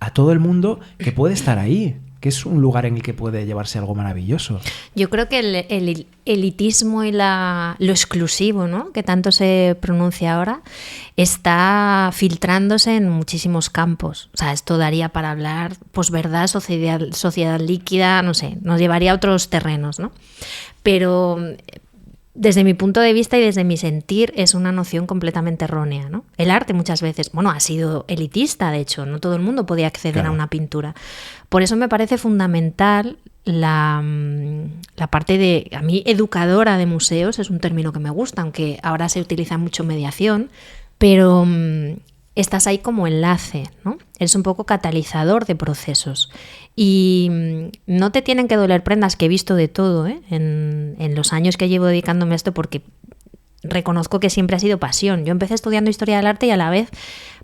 a todo el mundo que puede estar ahí, que es un lugar en el que puede llevarse algo maravilloso. Yo creo que el elitismo y lo exclusivo, ¿no?, que tanto se pronuncia ahora, está filtrándose en muchísimos campos. O sea, esto daría para hablar posverdad, sociedad líquida, no sé, nos llevaría a otros terrenos, ¿no? Pero desde mi punto de vista y desde mi sentir es una noción completamente errónea, ¿no? El arte muchas veces, ha sido elitista, de hecho, no todo el mundo podía acceder a una pintura. Por eso me parece fundamental la parte de, a mí, educadora de museos, es un término que me gusta, aunque ahora se utiliza mucho mediación, pero estás ahí como enlace, ¿no? Eres un poco catalizador de procesos y no te tienen que doler prendas, que he visto de todo, ¿eh? En los años que llevo dedicándome a esto, porque reconozco que siempre ha sido pasión. Yo empecé estudiando historia del arte y a la vez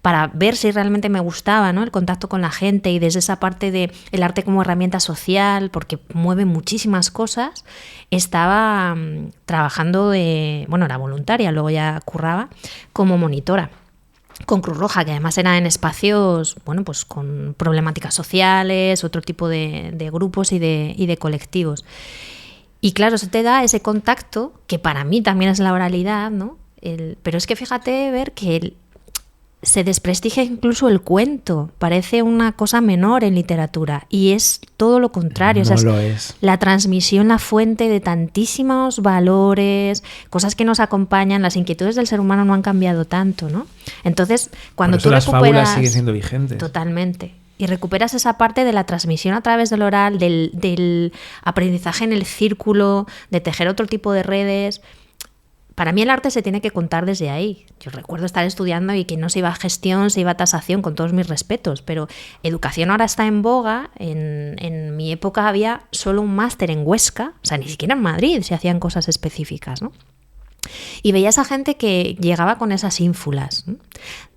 para ver si realmente me gustaba, ¿no?, el contacto con la gente, y desde esa parte de el arte como herramienta social, porque mueve muchísimas cosas, estaba trabajando era voluntaria, luego ya curraba como monitora con Cruz Roja, que además era en espacios, pues con problemáticas sociales, otro tipo de grupos y de colectivos. Y claro, eso te da ese contacto, que para mí también es la oralidad, ¿no? Pero es que fíjate ver que se desprestigia incluso el cuento, parece una cosa menor en literatura, y es todo lo contrario. No lo es. La transmisión, la fuente de tantísimos valores, cosas que nos acompañan. Las inquietudes del ser humano no han cambiado tanto, ¿no? Entonces, cuando tú las recuperas, fábulas siguen siendo vigentes. Totalmente. Y recuperas esa parte de la transmisión a través del oral, del aprendizaje en el círculo, de tejer otro tipo de redes. Para mí el arte se tiene que contar desde ahí. Yo recuerdo estar estudiando y que no se iba a gestión, se iba a tasación, con todos mis respetos, pero educación ahora está en boga. En mi época había solo un máster en Huesca, o sea, ni siquiera en Madrid se hacían cosas específicas, ¿no? Y veías a gente que llegaba con esas ínfulas, ¿no?,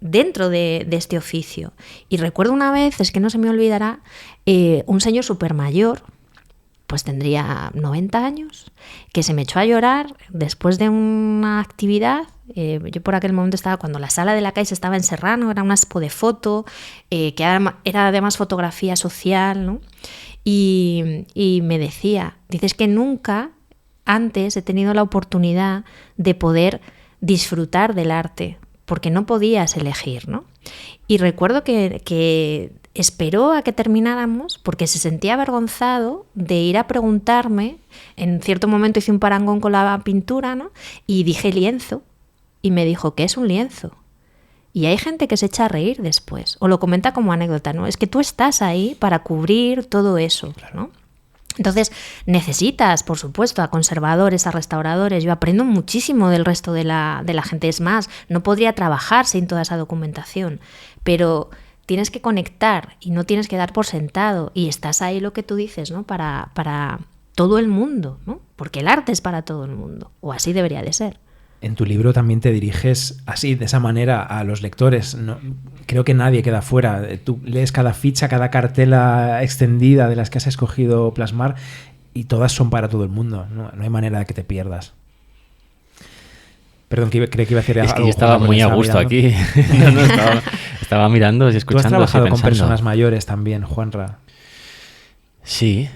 dentro de este oficio. Y recuerdo una vez, es que no se me olvidará, un señor súper mayor, pues tendría 90 años, que se me echó a llorar después de una actividad. Yo por aquel momento estaba, cuando la sala de la Caixa estaba en Serrano, era una expo de foto, que era además fotografía social, ¿no? Y me decía, dices que nunca antes he tenido la oportunidad de poder disfrutar del arte, porque no podías elegir, ¿no? Y recuerdo que esperó a que termináramos porque se sentía avergonzado de ir a preguntarme. En cierto momento hice un parangón con la pintura, ¿no?, y dije lienzo, y me dijo, ¿qué es un lienzo? Y hay gente que se echa a reír después, o lo comenta como anécdota, ¿no? Es que tú estás ahí para cubrir todo eso, ¿no? Entonces necesitas, por supuesto, a conservadores, a restauradores. Yo aprendo muchísimo del resto de la gente. Es más, no podría trabajar sin toda esa documentación, pero tienes que conectar y no tienes que dar por sentado, y estás ahí, lo que tú dices, ¿no?, para todo el mundo, ¿no?, porque el arte es para todo el mundo, o así debería de ser. En tu libro también te diriges así, de esa manera, a los lectores. No, creo que nadie queda fuera. Tú lees cada ficha, cada cartela extendida de las que has escogido plasmar, y todas son para todo el mundo. No hay manera de que te pierdas. Perdón, creí que iba a decir algo. Es que yo estaba muy a gusto aquí. Estaba mirando y escuchando. Tú has trabajado con personas mayores también, Juanra. Sí.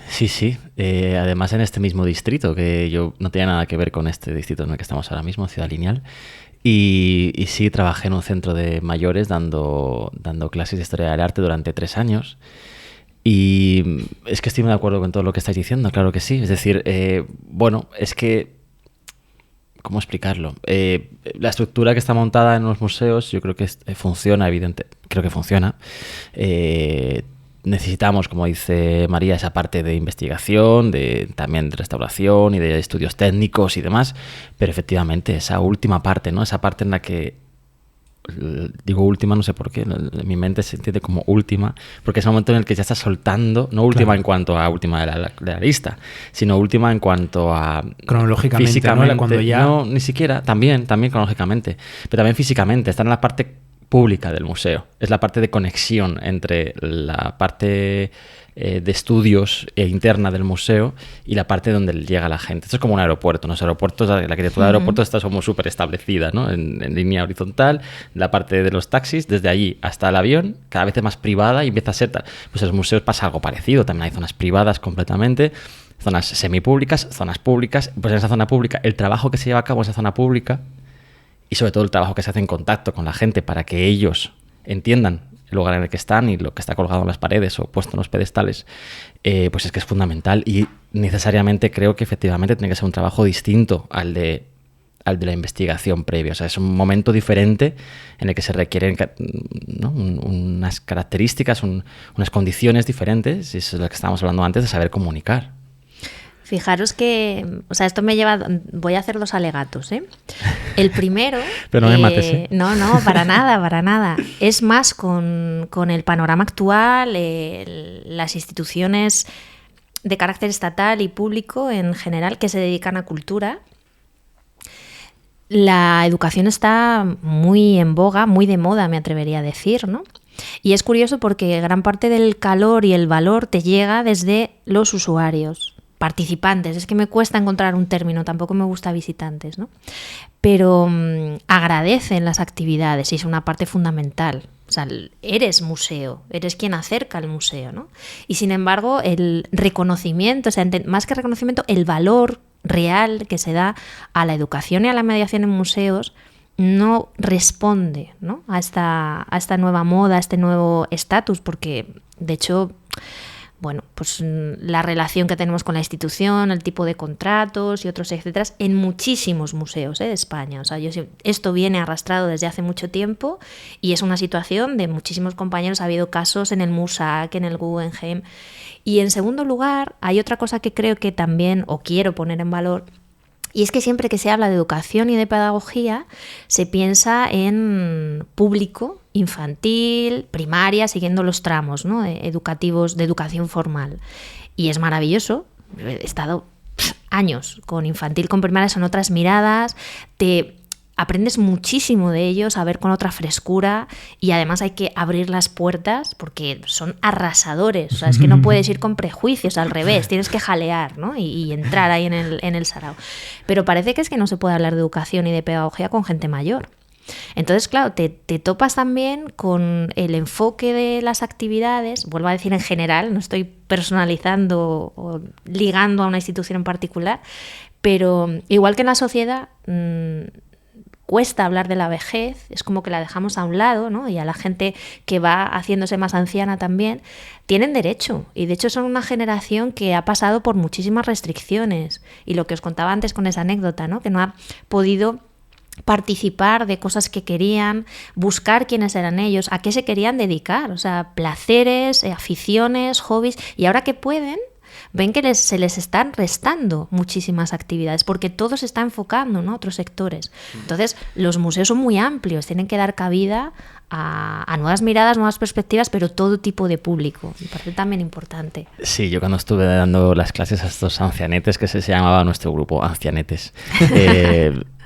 Además, en este mismo distrito, que yo no tenía nada que ver con este distrito en el que estamos ahora mismo, Ciudad Lineal. Y sí, trabajé en un centro de mayores dando clases de historia del arte durante 3 años. Y es que estoy muy de acuerdo con todo lo que estáis diciendo, claro que sí. Es decir, es que... ¿Cómo explicarlo? La estructura que está montada en los museos, yo creo que funciona, creo que funciona. Necesitamos, como dice María, esa parte de investigación, también de restauración y de estudios técnicos y demás, pero efectivamente esa última parte, ¿no?, esa parte en la que, digo última, no sé por qué, en mi mente se entiende como última, porque es el momento en el que ya estás soltando, no última, claro, en cuanto a última de la lista, sino última en cuanto a... Cronológicamente, físicamente, ¿no? Cuando ya... No, ni siquiera, también cronológicamente, pero también físicamente, está en la parte pública del museo. Es la parte de conexión entre la parte de estudios interna del museo y la parte donde llega la gente. Esto es como un aeropuerto. Los aeropuertos, la arquitectura de aeropuertos está como súper establecida, ¿no? En línea horizontal. La parte de los taxis, desde allí hasta el avión, cada vez es más privada y empieza a ser tal. Pues en los museos pasa algo parecido. También hay zonas privadas completamente, zonas semipúblicas, zonas públicas. Pues en esa zona pública, el trabajo que se lleva a cabo en esa zona pública y sobre todo el trabajo que se hace en contacto con la gente para que ellos entiendan el lugar en el que están y lo que está colgado en las paredes o puesto en los pedestales, pues es que es fundamental y necesariamente creo que efectivamente tiene que ser un trabajo distinto al de la investigación previa. O sea, es un momento diferente en el que se requieren, ¿no?, unas características, unas condiciones diferentes, y eso es lo que estábamos hablando antes, de saber comunicar. Fijaros que, o sea, esto me lleva, voy a hacer 2 alegatos, ¿eh? El primero... Pero no me mates, ¿eh? No, para nada. Es más con el panorama actual, las instituciones de carácter estatal y público en general que se dedican a cultura. La educación está muy en boga, muy de moda, me atrevería a decir, ¿no? Y es curioso porque gran parte del calor y el valor te llega desde los usuarios, participantes. Es que me cuesta encontrar un término, tampoco me gusta visitantes, ¿no? Pero agradecen las actividades y es una parte fundamental. O sea, eres museo, eres quien acerca al museo, ¿no? Y sin embargo, el reconocimiento, o sea, más que reconocimiento, el valor real que se da a la educación y a la mediación en museos no responde, ¿no?, a esta nueva moda, a este nuevo estatus, porque de hecho, bueno, pues la relación que tenemos con la institución, el tipo de contratos y otros etcétera, en muchísimos museos de España. O sea, esto viene arrastrado desde hace mucho tiempo y es una situación de muchísimos compañeros. Ha habido casos en el MUSAC, en el Guggenheim. Y en segundo lugar, hay otra cosa que creo que también, o quiero poner en valor, y es que siempre que se habla de educación y de pedagogía, se piensa en público, infantil, primaria, siguiendo los tramos, ¿no?, educativos, de educación formal. Y es maravilloso. He estado años con infantil, con primaria, son otras miradas, te aprendes muchísimo de ellos, a ver con otra frescura, y además hay que abrir las puertas porque son arrasadores. O sea, es que no puedes ir con prejuicios, al revés, tienes que jalear, ¿no?, y entrar ahí en el sarao. Pero parece que es que no se puede hablar de educación y de pedagogía con gente mayor. Entonces, claro, te topas también con el enfoque de las actividades, vuelvo a decir en general, no estoy personalizando o ligando a una institución en particular, pero igual que en la sociedad cuesta hablar de la vejez, es como que la dejamos a un lado, ¿no?, y a la gente que va haciéndose más anciana también, tienen derecho, y de hecho son una generación que ha pasado por muchísimas restricciones, y lo que os contaba antes con esa anécdota, ¿no?, que no ha podido participar de cosas que querían, buscar quiénes eran ellos, a qué se querían dedicar, o sea, placeres, aficiones, hobbies, y ahora que pueden, ven que se les están restando muchísimas actividades porque todo se está enfocando, ¿no?, a otros sectores. Entonces, los museos son muy amplios, tienen que dar cabida a nuevas miradas, nuevas perspectivas, pero todo tipo de público. Me parece también importante. Sí, yo cuando estuve dando las clases a estos ancianetes, que se llamaba nuestro grupo, ancianetes,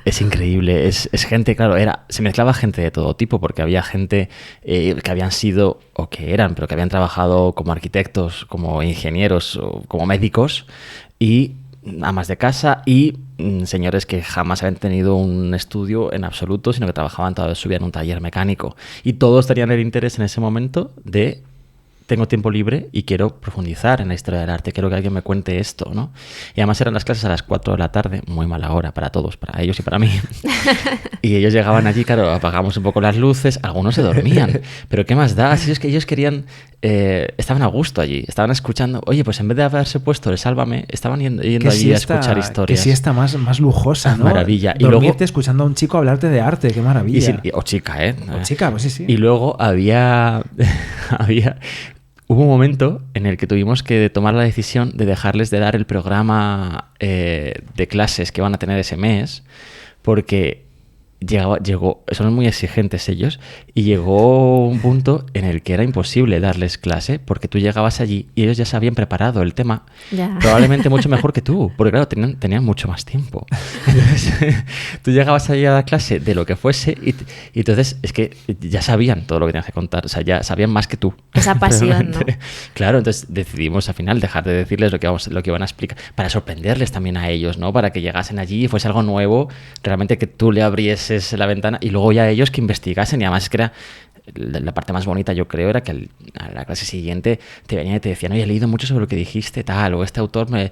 es increíble, es gente, claro, se mezclaba gente de todo tipo, porque había gente que habían sido, o que eran, pero que habían trabajado como arquitectos, como ingenieros, o como médicos, y amas de casa, y señores que jamás habían tenido un estudio en absoluto, sino que trabajaban toda su vida en un taller mecánico. Y todos tenían el interés en ese momento de: tengo tiempo libre y quiero profundizar en la historia del arte, quiero que alguien me cuente esto, ¿no? Y además eran las clases a las 4 de la tarde, muy mala hora para todos, para ellos y para mí. Y ellos llegaban allí, claro, apagamos un poco las luces, algunos se dormían, pero ¿qué más da? Si es que ellos querían, estaban a gusto allí, estaban escuchando. Oye, pues en vez de haberse puesto el Sálvame, estaban yendo allí a escuchar historias. Qué siesta más lujosa, ¿no? Maravilla. Dormirte y luego, escuchando a un chico hablarte de arte, qué maravilla. O chica, ¿eh? O chica, pues sí. Y luego hubo un momento en el que tuvimos que tomar la decisión de dejarles de dar el programa de clases que van a tener ese mes, porque son muy exigentes ellos, y llegó un punto en el que era imposible darles clase porque tú llegabas allí y ellos ya se habían preparado el tema, probablemente mucho mejor que tú, porque claro, tenían mucho más tiempo. Entonces, tú llegabas allí a dar clase de lo que fuese y entonces es que ya sabían todo lo que tenías que contar, o sea, ya sabían más que tú. Esa pasión, ¿no? Claro, entonces decidimos al final dejar de decirles lo que iban a explicar, para sorprenderles también a ellos, ¿no? Para que llegasen allí y fuese algo nuevo, realmente que tú le abrieses la ventana y luego ya ellos que investigasen, y además es que era la parte más bonita, yo creo, era que a la clase siguiente te venían y te decían, oye, he leído mucho sobre lo que dijiste, tal, o este autor he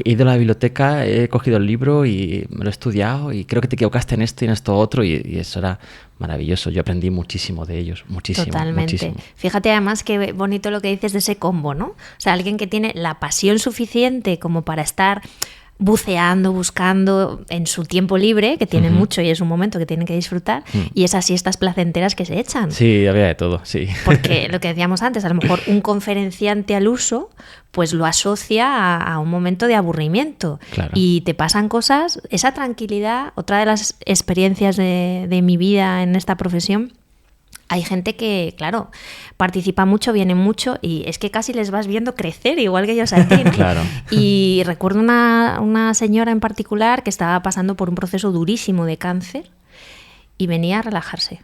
ido a la biblioteca, he cogido el libro y me lo he estudiado y creo que te equivocaste en esto y en esto otro, y eso era maravilloso. Yo aprendí muchísimo de ellos, muchísimo. Totalmente. Muchísimo. Fíjate además qué bonito lo que dices de ese combo, ¿no? O sea, alguien que tiene la pasión suficiente como para estar buceando, buscando en su tiempo libre, que tienen mucho y es un momento que tienen que disfrutar, y esas siestas placenteras que se echan. Sí, había de todo, sí. Porque lo que decíamos antes, a lo mejor un conferenciante al uso, pues lo asocia a un momento de aburrimiento. Claro. Y te pasan cosas, esa tranquilidad, otra de las experiencias de mi vida en esta profesión. Hay gente que, claro, participa mucho, viene mucho y es que casi les vas viendo crecer, igual que ellos a ti, ¿no? Claro. Y recuerdo una señora en particular que estaba pasando por un proceso durísimo de cáncer y venía a relajarse.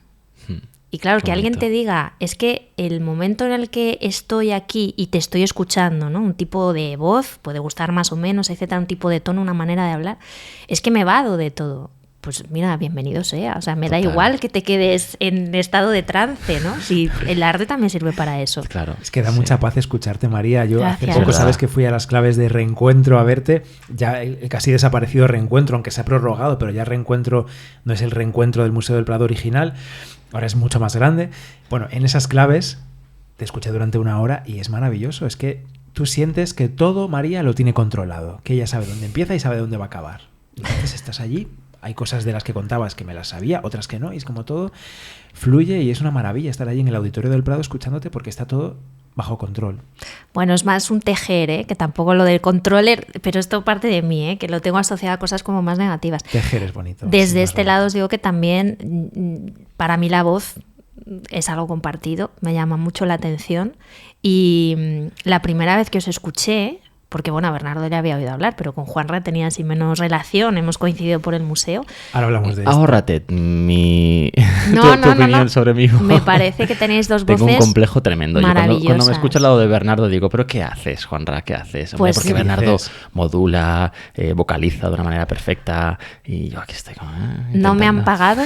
Y claro, que alguien te diga, es que el momento en el que estoy aquí y te estoy escuchando, ¿no? Un tipo de voz, puede gustar más o menos, etcétera, un tipo de tono, una manera de hablar, es que me vado de todo. Pues mira, bienvenido sea. O sea, me Total. da igual que te quedes en estado de trance, ¿no? Si el arte también sirve para eso. Claro. Es que da mucha paz escucharte, María. Yo Gracias. hace poco, ¿Verdad? sabes que fui a las claves de Reencuentro a verte. Ya el casi desaparecido Reencuentro, aunque se ha prorrogado, pero ya Reencuentro no es el Reencuentro del Museo del Prado original. Ahora es mucho más grande. Bueno, en esas claves te escuché durante 1 hora y es maravilloso. Es que tú sientes que todo María lo tiene controlado, que ella sabe dónde empieza y sabe dónde va a acabar. Y entonces estás allí. Hay cosas de las que contabas que me las sabía, otras que no, y es como todo fluye y es una maravilla estar allí en el Auditorio del Prado escuchándote porque está todo bajo control. Bueno, es más un tejer, ¿eh? Que tampoco lo del controller, pero esto parte de mí, ¿eh? Que lo tengo asociado a cosas como más negativas. Tejer es bonito. Desde sí, este lado os digo que también para mí la voz es algo compartido, me llama mucho la atención y la primera vez que os escuché, porque bueno, a Bernardo ya había oído hablar, pero con Juanra tenía así menos relación, hemos coincidido por el museo. Ahora hablamos de esto. Ahórrate tu No, opinión sobre mí. Me parece que tenéis dos voces Tengo un complejo tremendo. Yo cuando me maravillosas. escucho al lado de Bernardo digo, ¿pero qué haces, Juanra? ¿Qué haces? Hombre, Pues porque sí. Bernardo dices? modula, vocaliza de una manera perfecta y yo aquí estoy como... No me han intentando. pagado,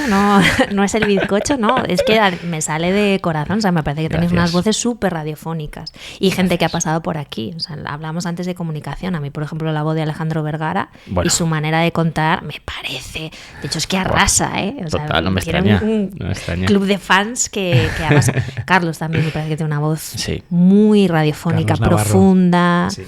no es el bizcocho, no, es que me sale de corazón, o sea, me parece que tenéis Gracias. unas voces súper radiofónicas y gente que ha pasado por aquí, o sea, hablamos antes de comunicación, a mí por ejemplo la voz de Alejandro Vergara Bueno. y su manera de contar me parece, de hecho es que arrasa, O sea, Total, no me tiene extraña, un no me extraña. club de fans que arrasa. Carlos también me parece que tiene una voz Sí. muy radiofónica, Carlos Navarro. profunda. Sí.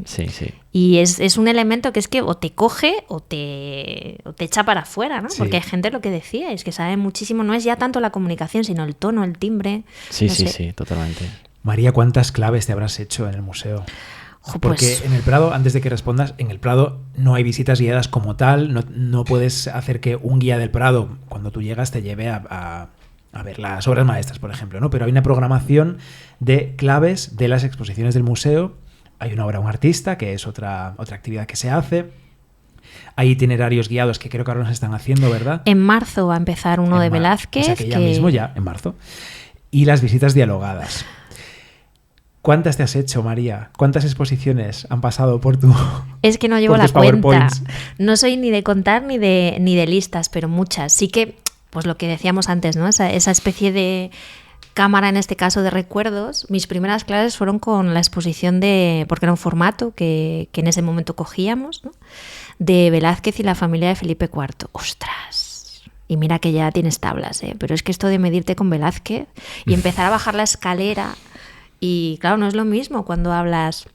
Sí, sí. Y es un elemento que es que o te coge o te echa para afuera, ¿no? Sí. Porque hay gente, lo que decía, es que sabe muchísimo, no es ya tanto la comunicación, sino el tono, el timbre. Sí, no sí, sé. sí, totalmente. María, ¿cuántas claves te habrás hecho en el museo? Ojo, Porque pues, en el Prado, antes de que respondas, en el Prado no hay visitas guiadas como tal, no puedes hacer que un guía del Prado, cuando tú llegas, te lleve a ver las obras maestras, por ejemplo, ¿no? Pero hay una programación de claves de las exposiciones del museo. Hay una obra, un artista, que es otra actividad que se hace. Hay itinerarios guiados que creo que ahora nos están haciendo, ¿verdad? en marzo va a empezar uno de Velázquez. O sea que ya mismo, ya, en marzo. Y las visitas dialogadas. ¿Cuántas te has hecho, María? ¿Cuántas exposiciones han pasado por tu... Es que no llevo por la tus cuenta. PowerPoints? No soy ni de contar ni de listas, pero muchas. Sí que, pues lo que decíamos antes, ¿no? Esa especie de cámara, en este caso de recuerdos. Mis primeras clases fueron con la exposición porque era un formato que en ese momento cogíamos, ¿no? De Velázquez y la familia de Felipe IV. ¡Ostras! Y mira que ya tienes tablas, ¿eh? Pero es que esto de medirte con Velázquez y empezar a bajar la escalera... Y claro, no es lo mismo cuando hablas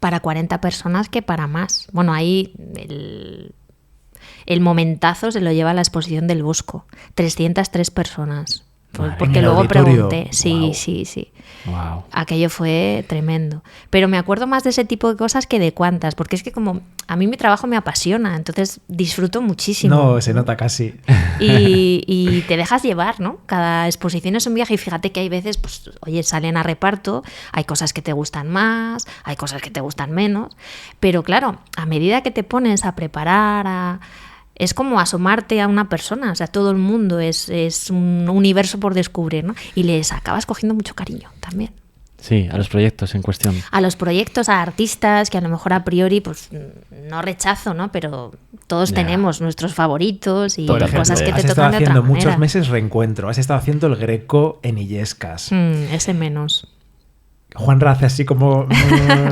para 40 personas que para más. Bueno, ahí el momentazo se lo lleva a la exposición del Bosco. 303 personas. porque el luego auditorio. pregunté. Sí, Wow. sí. Wow. Aquello fue tremendo. Pero me acuerdo más de ese tipo de cosas que de cuántas, porque es que como a mí mi trabajo me apasiona, entonces disfruto muchísimo. No, se nota casi. Y te dejas llevar, ¿no? Cada exposición es un viaje y fíjate que hay veces, pues, oye, salen a reparto, hay cosas que te gustan más, hay cosas que te gustan menos, pero claro, a medida que te pones a preparar, es como asomarte a una persona, o sea, todo el mundo es un universo por descubrir, ¿no? Y les acabas cogiendo mucho cariño también. Sí, a los proyectos en cuestión. A los proyectos, a artistas que a lo mejor a priori pues no rechazo, ¿no? Pero todos Ya. tenemos nuestros favoritos y Por ejemplo, cosas que has te estado tocan de otra haciendo manera. muchos meses reencuentro. Has estado haciendo el Greco en Illescas. Ese menos. Juanra hace así como...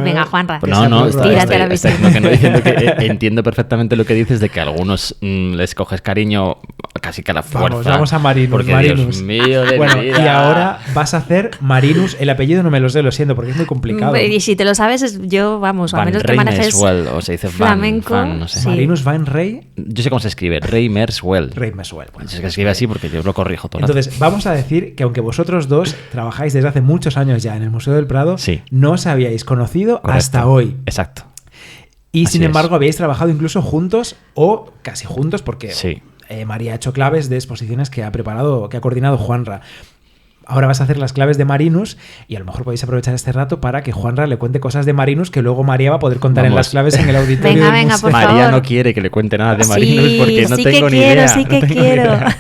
Venga, Juanra. Que No, se no, aburra. Tírate a la piscina. diciendo que entiendo perfectamente lo que dices de que a algunos les coges cariño casi que a la fuerza. Vamos a Marinus. Porque, Marinus. Dios mío de Bueno, mi vida. y ahora vas a hacer Marinus. El apellido no me lo sé, lo siento, porque es muy complicado. Y si te lo sabes, yo, vamos, a Van menos que manejes Reimeswell, o se dice flamenco, Van, no sé. sí. Marinus Van Rey Yo sé cómo se escribe, Reimerswell. Reimeswell. Bueno, Se escribe así porque yo lo corrijo todo el rato. entonces, vamos a decir que aunque vosotros dos trabajáis desde hace muchos años ya en el Museo del Prado, Sí. no os habíais conocido Correcto. hasta hoy. Exacto. Y Así sin es. embargo, habíais trabajado incluso juntos o casi juntos, porque Sí. María ha hecho claves de exposiciones que ha preparado, que ha coordinado Juanra. Ahora vas a hacer las claves de Marinus y a lo mejor podéis aprovechar este rato para que Juanra le cuente cosas de Marinus que luego María va a poder contar en Vamos. las claves en el auditorio Venga, del venga, museo. por María favor. no quiere que le cuente nada de Sí, Marinus porque no sí que tengo ni quiero, idea. sí no que tengo ni quiero. idea.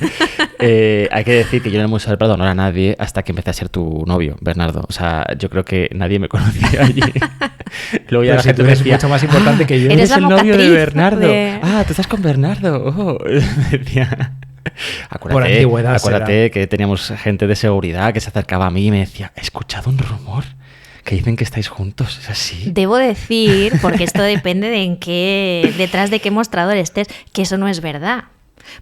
Hay que decir que yo en el Museo del Prado no era nadie hasta que empecé a ser tu novio, Bernardo. O sea, yo creo que nadie me conocía allí. Luego ya Pero la si gente tú me eres decía, mucho más importante que yo. eres eres la el novio de mocatriz Bernardo. de- Ah, tú estás con Bernardo. Oh. Me decía... Por antigüedad Acuérdate que teníamos gente de seguridad que se acercaba a mí y me decía, he escuchado un rumor que dicen que estáis juntos. ¿Es así? Debo decir, porque esto depende de detrás de qué mostrador estés, que eso no es verdad.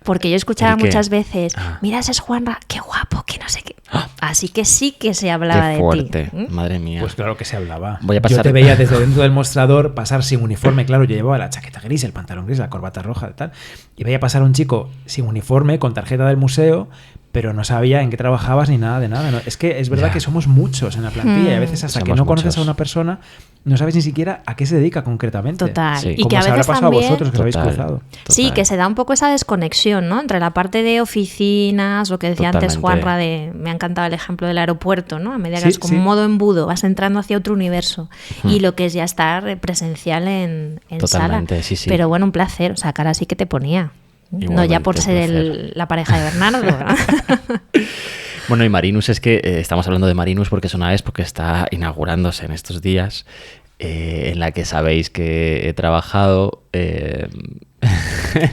Porque yo escuchaba ¿El qué? muchas veces, Ah. mira, ese es Juanra, qué guapo, que no sé qué. Así que sí que se hablaba Qué de fuerte. ti. Madre mía. Pues claro que se hablaba. Voy a pasar- Yo te veía desde dentro del mostrador pasar sin uniforme. Claro, yo llevaba la chaqueta gris, el pantalón gris, la corbata roja y tal. Y veía pasar a un chico sin uniforme, con tarjeta del museo, pero no sabía en qué trabajabas ni nada de nada. ¿no? Es que es verdad Ya. que somos muchos en la plantilla y a veces hasta que Somos no conoces muchos. a una persona no sabes ni siquiera a qué se dedica concretamente. Total. Sí. Y Como que a os habrá veces pasado también... a vosotros que os habéis Total. cruzado. Sí, Total. que se da un poco esa desconexión, ¿no? Entre la parte de oficinas, lo que decía antes Totalmente. Juanra, me ha encantado el ejemplo del aeropuerto, ¿no? A medida que Sí, es como sí. un modo embudo, vas entrando hacia otro universo. Y lo que es ya estar presencial en sala. Totalmente, sí, sí. Pero bueno, un placer, o sea, cara sí que te ponía. No ya por Igualmente, ser un placer. la pareja de Bernardo, ¿verdad? Bueno, y Marinus es que estamos hablando de Marinus porque es una expo que está inaugurándose en estos días, en la que sabéis que he trabajado.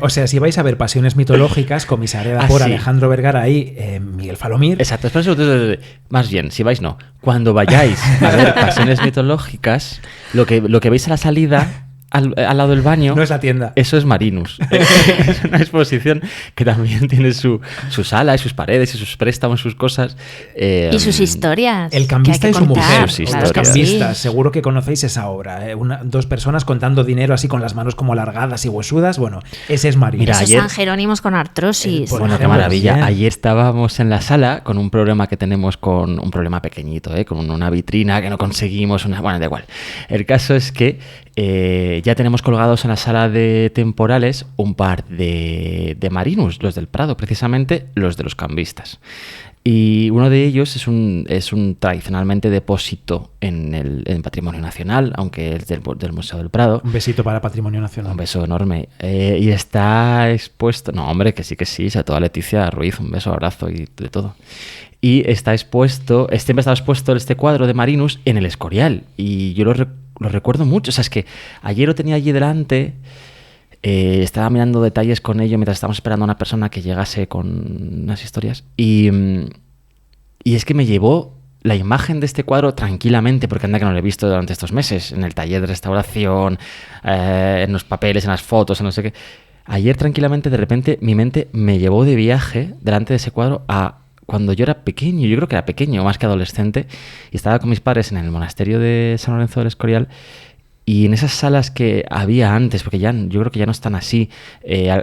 O sea, si vais a ver Pasiones Mitológicas, comisariada Ah, por sí. Alejandro Vergara y Miguel Falomir. Exacto, espera un segundo, más bien, si vais no. Cuando vayáis a ver Pasiones Mitológicas, lo que veis a la salida, al lado del baño, No es la tienda. eso es Marinus. Es una exposición que también tiene su sala y sus paredes y sus préstamos, sus cosas. Y sus historias. El que cambista hay y que su contar. mujer. Sus o Claro los que historias. cambistas. sí. Seguro que conocéis esa obra. Dos personas contando dinero así con las manos como alargadas y huesudas. Bueno, ese es Marinus. Mira, Esos ayer- San Jerónimos con artrosis. Por Bueno, qué ejemplo, maravilla. bien. Ayer estábamos en la sala con un problema que tenemos con un problema pequeñito, con una vitrina que no conseguimos. Bueno, da igual. El caso es que ya tenemos colgados en la sala de temporales un par de Marinus, los del Prado, precisamente los de los cambistas. Y uno de ellos es un tradicionalmente depósito en Patrimonio Nacional, aunque es del Museo del Prado. Un besito para Patrimonio Nacional. Un beso enorme. Y está expuesto... No, hombre, que sí, a toda Leticia Ruiz, un beso, abrazo y de todo. Y está expuesto... Siempre está expuesto este cuadro de Marinus en el Escorial. Y yo lo recuerdo mucho. O sea, es que ayer lo tenía allí delante... estaba mirando detalles con ello mientras estábamos esperando a una persona que llegase con unas historias. Y es que me llevó la imagen de este cuadro tranquilamente, porque anda que no lo he visto durante estos meses, en el taller de restauración, en los papeles, en las fotos, en no sé qué. Ayer tranquilamente, de repente, mi mente me llevó de viaje delante de ese cuadro a cuando yo era pequeño, yo creo que era pequeño, más que adolescente, y estaba con mis padres en el monasterio de San Lorenzo del Escorial, Y en esas salas que había antes, porque ya yo creo que ya no están así,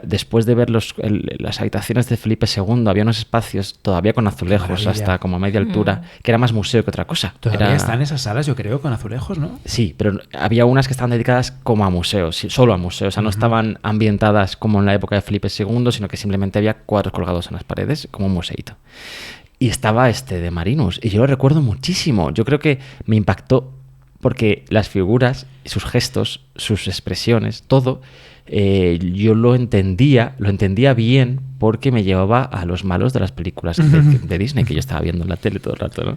después de ver las habitaciones de Felipe II, había unos espacios todavía con azulejos, Maravilla. hasta como a media altura, que era más museo que otra cosa. Todavía están esas salas, yo creo, con azulejos, ¿no? Sí, pero había unas que estaban dedicadas como a museos, solo a museos, o sea, no estaban ambientadas como en la época de Felipe II, sino que simplemente había cuadros colgados en las paredes, como un museíto. Y estaba este de Marinus, y yo lo recuerdo muchísimo. Yo creo que me impactó porque las figuras, sus gestos, sus expresiones, todo, yo lo entendía bien porque me llevaba a los malos de las películas de Disney que yo estaba viendo en la tele todo el rato, ¿no?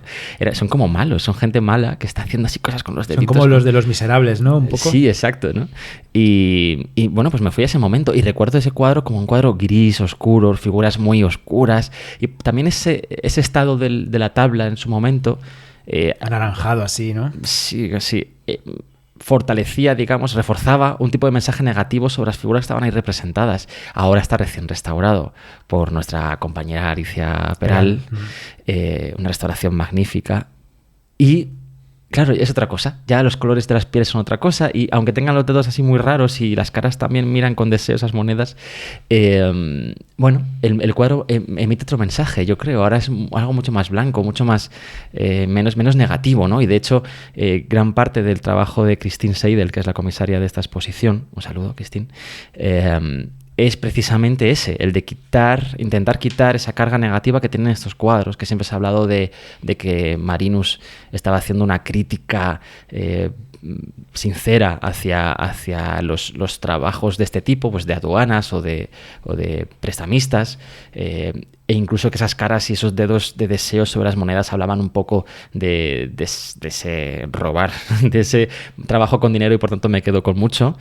Son como malos, son gente mala que está haciendo así cosas con los deditos. Son como los de Los Miserables, ¿no? Un poco. Sí, exacto, ¿no? Y bueno, pues me fui a ese momento y recuerdo ese cuadro como un cuadro gris, oscuro, figuras muy oscuras, y también ese estado de la tabla en su momento... anaranjado así, ¿no? Sí, sí. Fortalecía, digamos, reforzaba un tipo de mensaje negativo sobre las figuras que estaban ahí representadas. Ahora está recién restaurado por nuestra compañera Alicia Peral, una restauración magnífica. Y claro, es otra cosa. Ya los colores de las pieles son otra cosa, y aunque tengan los dedos así muy raros y las caras también miran con deseo esas monedas, bueno, el cuadro emite otro mensaje, yo creo. Ahora es algo mucho más blanco, mucho más menos negativo, ¿no? Y de hecho, gran parte del trabajo de Christine Seidel, que es la comisaria de esta exposición, un saludo, Christine, es precisamente ese, el de intentar quitar esa carga negativa que tienen estos cuadros, que siempre se ha hablado de que Marinus estaba haciendo una crítica sincera hacia los trabajos de este tipo, pues de aduanas o de prestamistas, e incluso que esas caras y esos dedos de deseo sobre las monedas hablaban un poco de ese robar, de ese trabajo con dinero, y por tanto me quedo con mucho.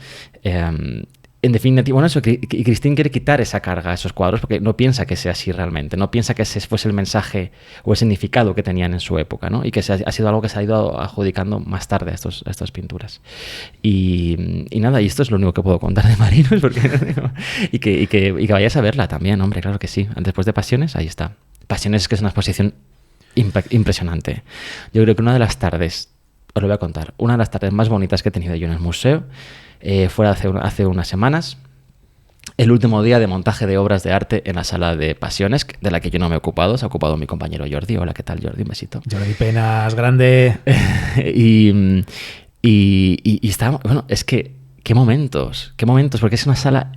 En definitiva, bueno, eso, y Christine quiere quitar esa carga a esos cuadros porque no piensa que sea así realmente, no piensa que ese fuese el mensaje o el significado que tenían en su época, ¿no? Y que ha sido algo que se ha ido adjudicando más tarde a estas pinturas. Y nada, y esto es lo único que puedo contar de Marinus, y que vayas a verla también, hombre, claro que sí. Después de Pasiones, ahí está. Pasiones es que es una exposición impresionante. Yo creo que una de las tardes, os lo voy a contar, una de las tardes más bonitas que he tenido yo en el museo fue hace unas semanas, el último día de montaje de obras de arte en la sala de Pasiones, de la que yo no me he ocupado, se ha ocupado mi compañero Jordi. Hola, ¿qué tal, Jordi? Un besito. Jordi Penas, grande. y está, bueno, es que qué momentos, porque es una sala,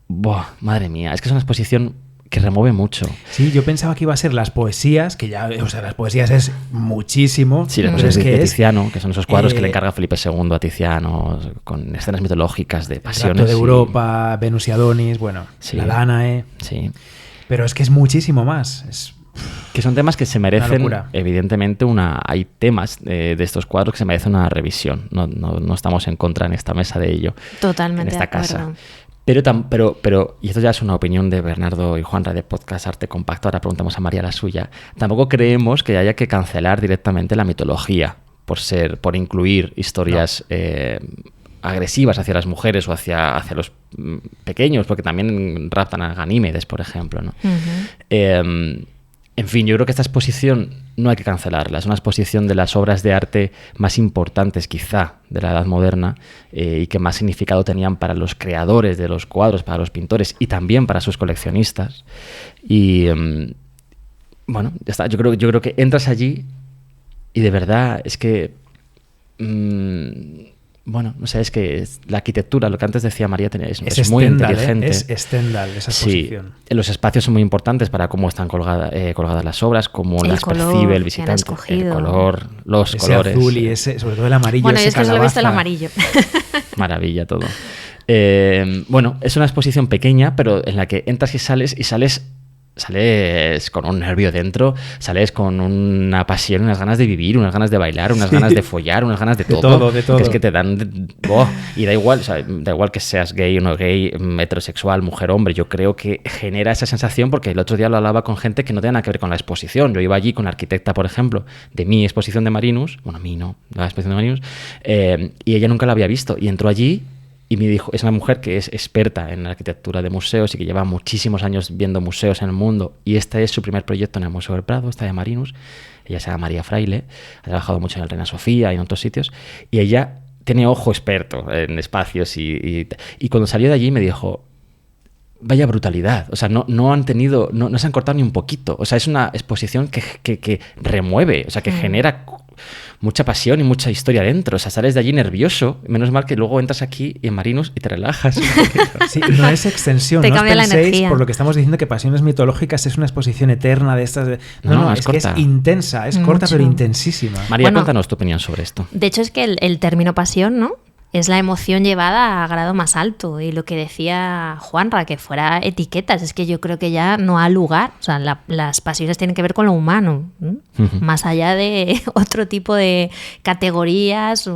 madre mía, es que es una exposición que remueve mucho. Sí, yo pensaba que iba a ser las poesías, que ya, o sea, las poesías es muchísimo. Sí, las poesías de Tiziano, que son esos cuadros que le encarga Felipe II a Tiziano, con escenas mitológicas de pasiones. El Rapto de Europa, Venus y Adonis, bueno, sí, la Danae. Sí. Pero es que es muchísimo más. Que son temas que se merecen, evidentemente, hay temas de estos cuadros que se merecen una revisión. No estamos en contra en esta mesa de ello. Totalmente. En esta casa. Pero, y esto ya es una opinión de Bernardo y Juanra de Podcast Arte Compacto, ahora preguntamos a María la suya, tampoco creemos que haya que cancelar directamente la mitología por incluir historias agresivas hacia las mujeres o hacia los pequeños, porque también raptan a Ganímedes, por ejemplo, ¿no? Uh-huh. En fin, yo creo que esta exposición no hay que cancelarla. Es una exposición de las obras de arte más importantes, quizá, de la Edad Moderna, y que más significado tenían para los creadores de los cuadros, para los pintores y también para sus coleccionistas. Y bueno, ya está. Yo creo que entras allí y de verdad es que... bueno, no sé, es que la arquitectura, lo que antes decía María, es muy inteligente. Es Stendhal esa exposición. Sí, los espacios son muy importantes para cómo están colgadas las obras, cómo las percibe el visitante. El color, los colores. Azul y sobre todo el amarillo. Bueno, es que solo he visto el amarillo. Maravilla todo. Bueno, es una exposición pequeña, pero en la que entras y sales con un nervio dentro, sales con una pasión, unas ganas de vivir, unas ganas de bailar, unas ganas de follar, unas ganas de todo. De todo. Que es que te dan... y da igual, o sea, da igual que seas gay o no gay, heterosexual, mujer, hombre. Yo creo que genera esa sensación, porque el otro día lo hablaba con gente que no tenía nada que ver con la exposición. Yo iba allí con la arquitecta, por ejemplo, de mi exposición de Marinus, bueno, la exposición de Marinus, y ella nunca la había visto. Y entró allí y me dijo, es una mujer que es experta en arquitectura de museos y que lleva muchísimos años viendo museos en el mundo, y este es su primer proyecto en el Museo del Prado, esta de Marinus. Ella se llama María Fraile, ha trabajado mucho en el Reina Sofía y en otros sitios, y ella tiene ojo experto en espacios y cuando salió de allí me dijo, vaya brutalidad, o sea, no han tenido, no se han cortado ni un poquito, o sea, es una exposición que remueve, o sea, que genera mucha pasión y mucha historia dentro, o sea, sales de allí nervioso, menos mal que luego entras aquí en Marinus y te relajas un poquito. Sí, no es extensión, Te no os cambia la penséis, energía. por lo que estamos diciendo, que Pasiones Mitológicas es una exposición eterna de estas... No, es que es corta. intensa, es corta Mucho. pero intensísima. María, Bueno, cuéntanos tu opinión sobre esto. De hecho, es que el término pasión, ¿no? Es la emoción llevada a grado más alto. Y lo que decía Juanra, que fuera etiquetas, es que yo creo que ya no ha lugar. O sea, las pasiones tienen que ver con lo humano, ¿no? Ujú. Más allá de otro tipo de categorías,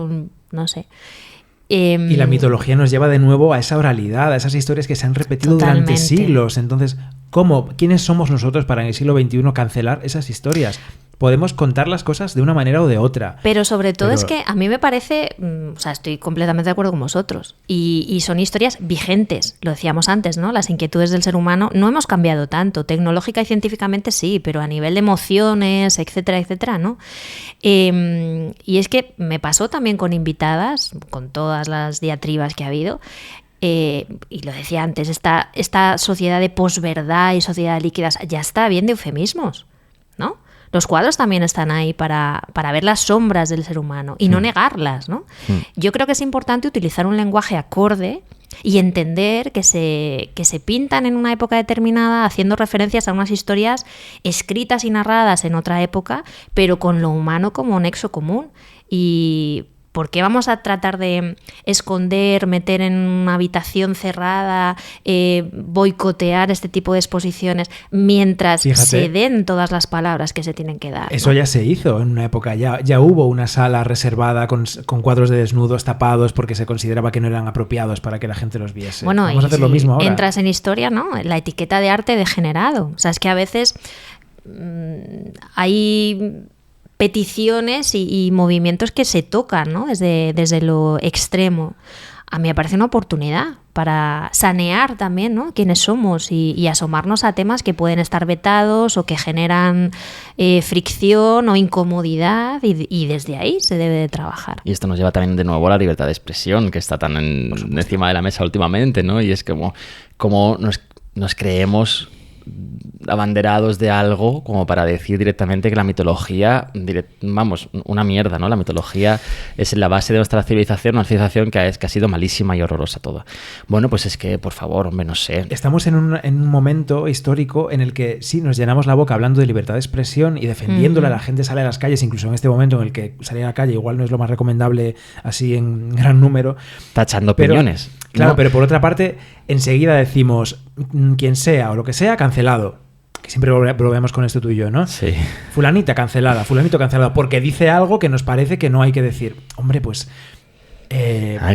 no sé. Y la mitología nos lleva de nuevo a esa oralidad, a esas historias que se han repetido durante Totalmente. siglos. Entonces, ¿quiénes somos nosotros para en el siglo XXI cancelar esas historias? Podemos contar las cosas de una manera o de otra. Pero sobre todo Pero- es que a mí me parece, o sea, estoy completamente de acuerdo con vosotros. Y son historias vigentes, lo decíamos antes, ¿no? Las inquietudes del ser humano no hemos cambiado tanto. Tecnológica y científicamente sí, pero a nivel de emociones, etcétera, etcétera, ¿no? Y es que me pasó también con invitadas, con todas las diatribas que ha habido. Y lo decía antes, esta sociedad de posverdad y sociedad de líquidas ya está bien de eufemismos, ¿no? Los cuadros también están ahí para ver las sombras del ser humano y no negarlas, ¿no? Yo creo que es importante utilizar un lenguaje acorde y entender que se pintan en una época determinada haciendo referencias a unas historias escritas y narradas en otra época, pero con lo humano como nexo común. Y ¿por qué vamos a tratar de esconder, meter en una habitación cerrada, boicotear este tipo de exposiciones mientras Fíjate. se den todas las palabras que se tienen que dar? Eso ¿no? ya se hizo en una época, ya hubo una sala reservada con cuadros de desnudos tapados porque se consideraba que no eran apropiados para que la gente los viese. Bueno, Vamos a hacer lo si mismo ahora. entras en historia, ¿no? La etiqueta de arte degenerado. O sea, es que a veces hay peticiones y movimientos que se tocan, ¿no? Desde lo extremo. A mí me parece una oportunidad para sanear también, ¿no? Quiénes somos y asomarnos a temas que pueden estar vetados o que generan fricción o incomodidad y desde ahí se debe de trabajar. Y esto nos lleva también de nuevo a la libertad de expresión, que está tan encima de la mesa últimamente, ¿no? Y es como nos creemos abanderados de algo como para decir directamente que la mitología, vamos, una mierda, ¿no? La mitología es la base de nuestra civilización, una civilización que ha sido malísima y horrorosa toda. Bueno, pues es que, por favor, hombre, no sé. Estamos en un momento histórico en el que sí, nos llenamos la boca hablando de libertad de expresión y defendiéndola. La gente sale a las calles, incluso en este momento en el que salir a la calle igual no es lo más recomendable así en gran número. Tachando Pero, opiniones. claro, ¿no? pero por otra parte, enseguida decimos, quien sea o lo que sea, cancelado. Que siempre volvemos con esto tú y yo, ¿no? Sí. Fulanita cancelada, fulanito cancelado, porque dice algo que nos parece que no hay que decir. Hombre, pues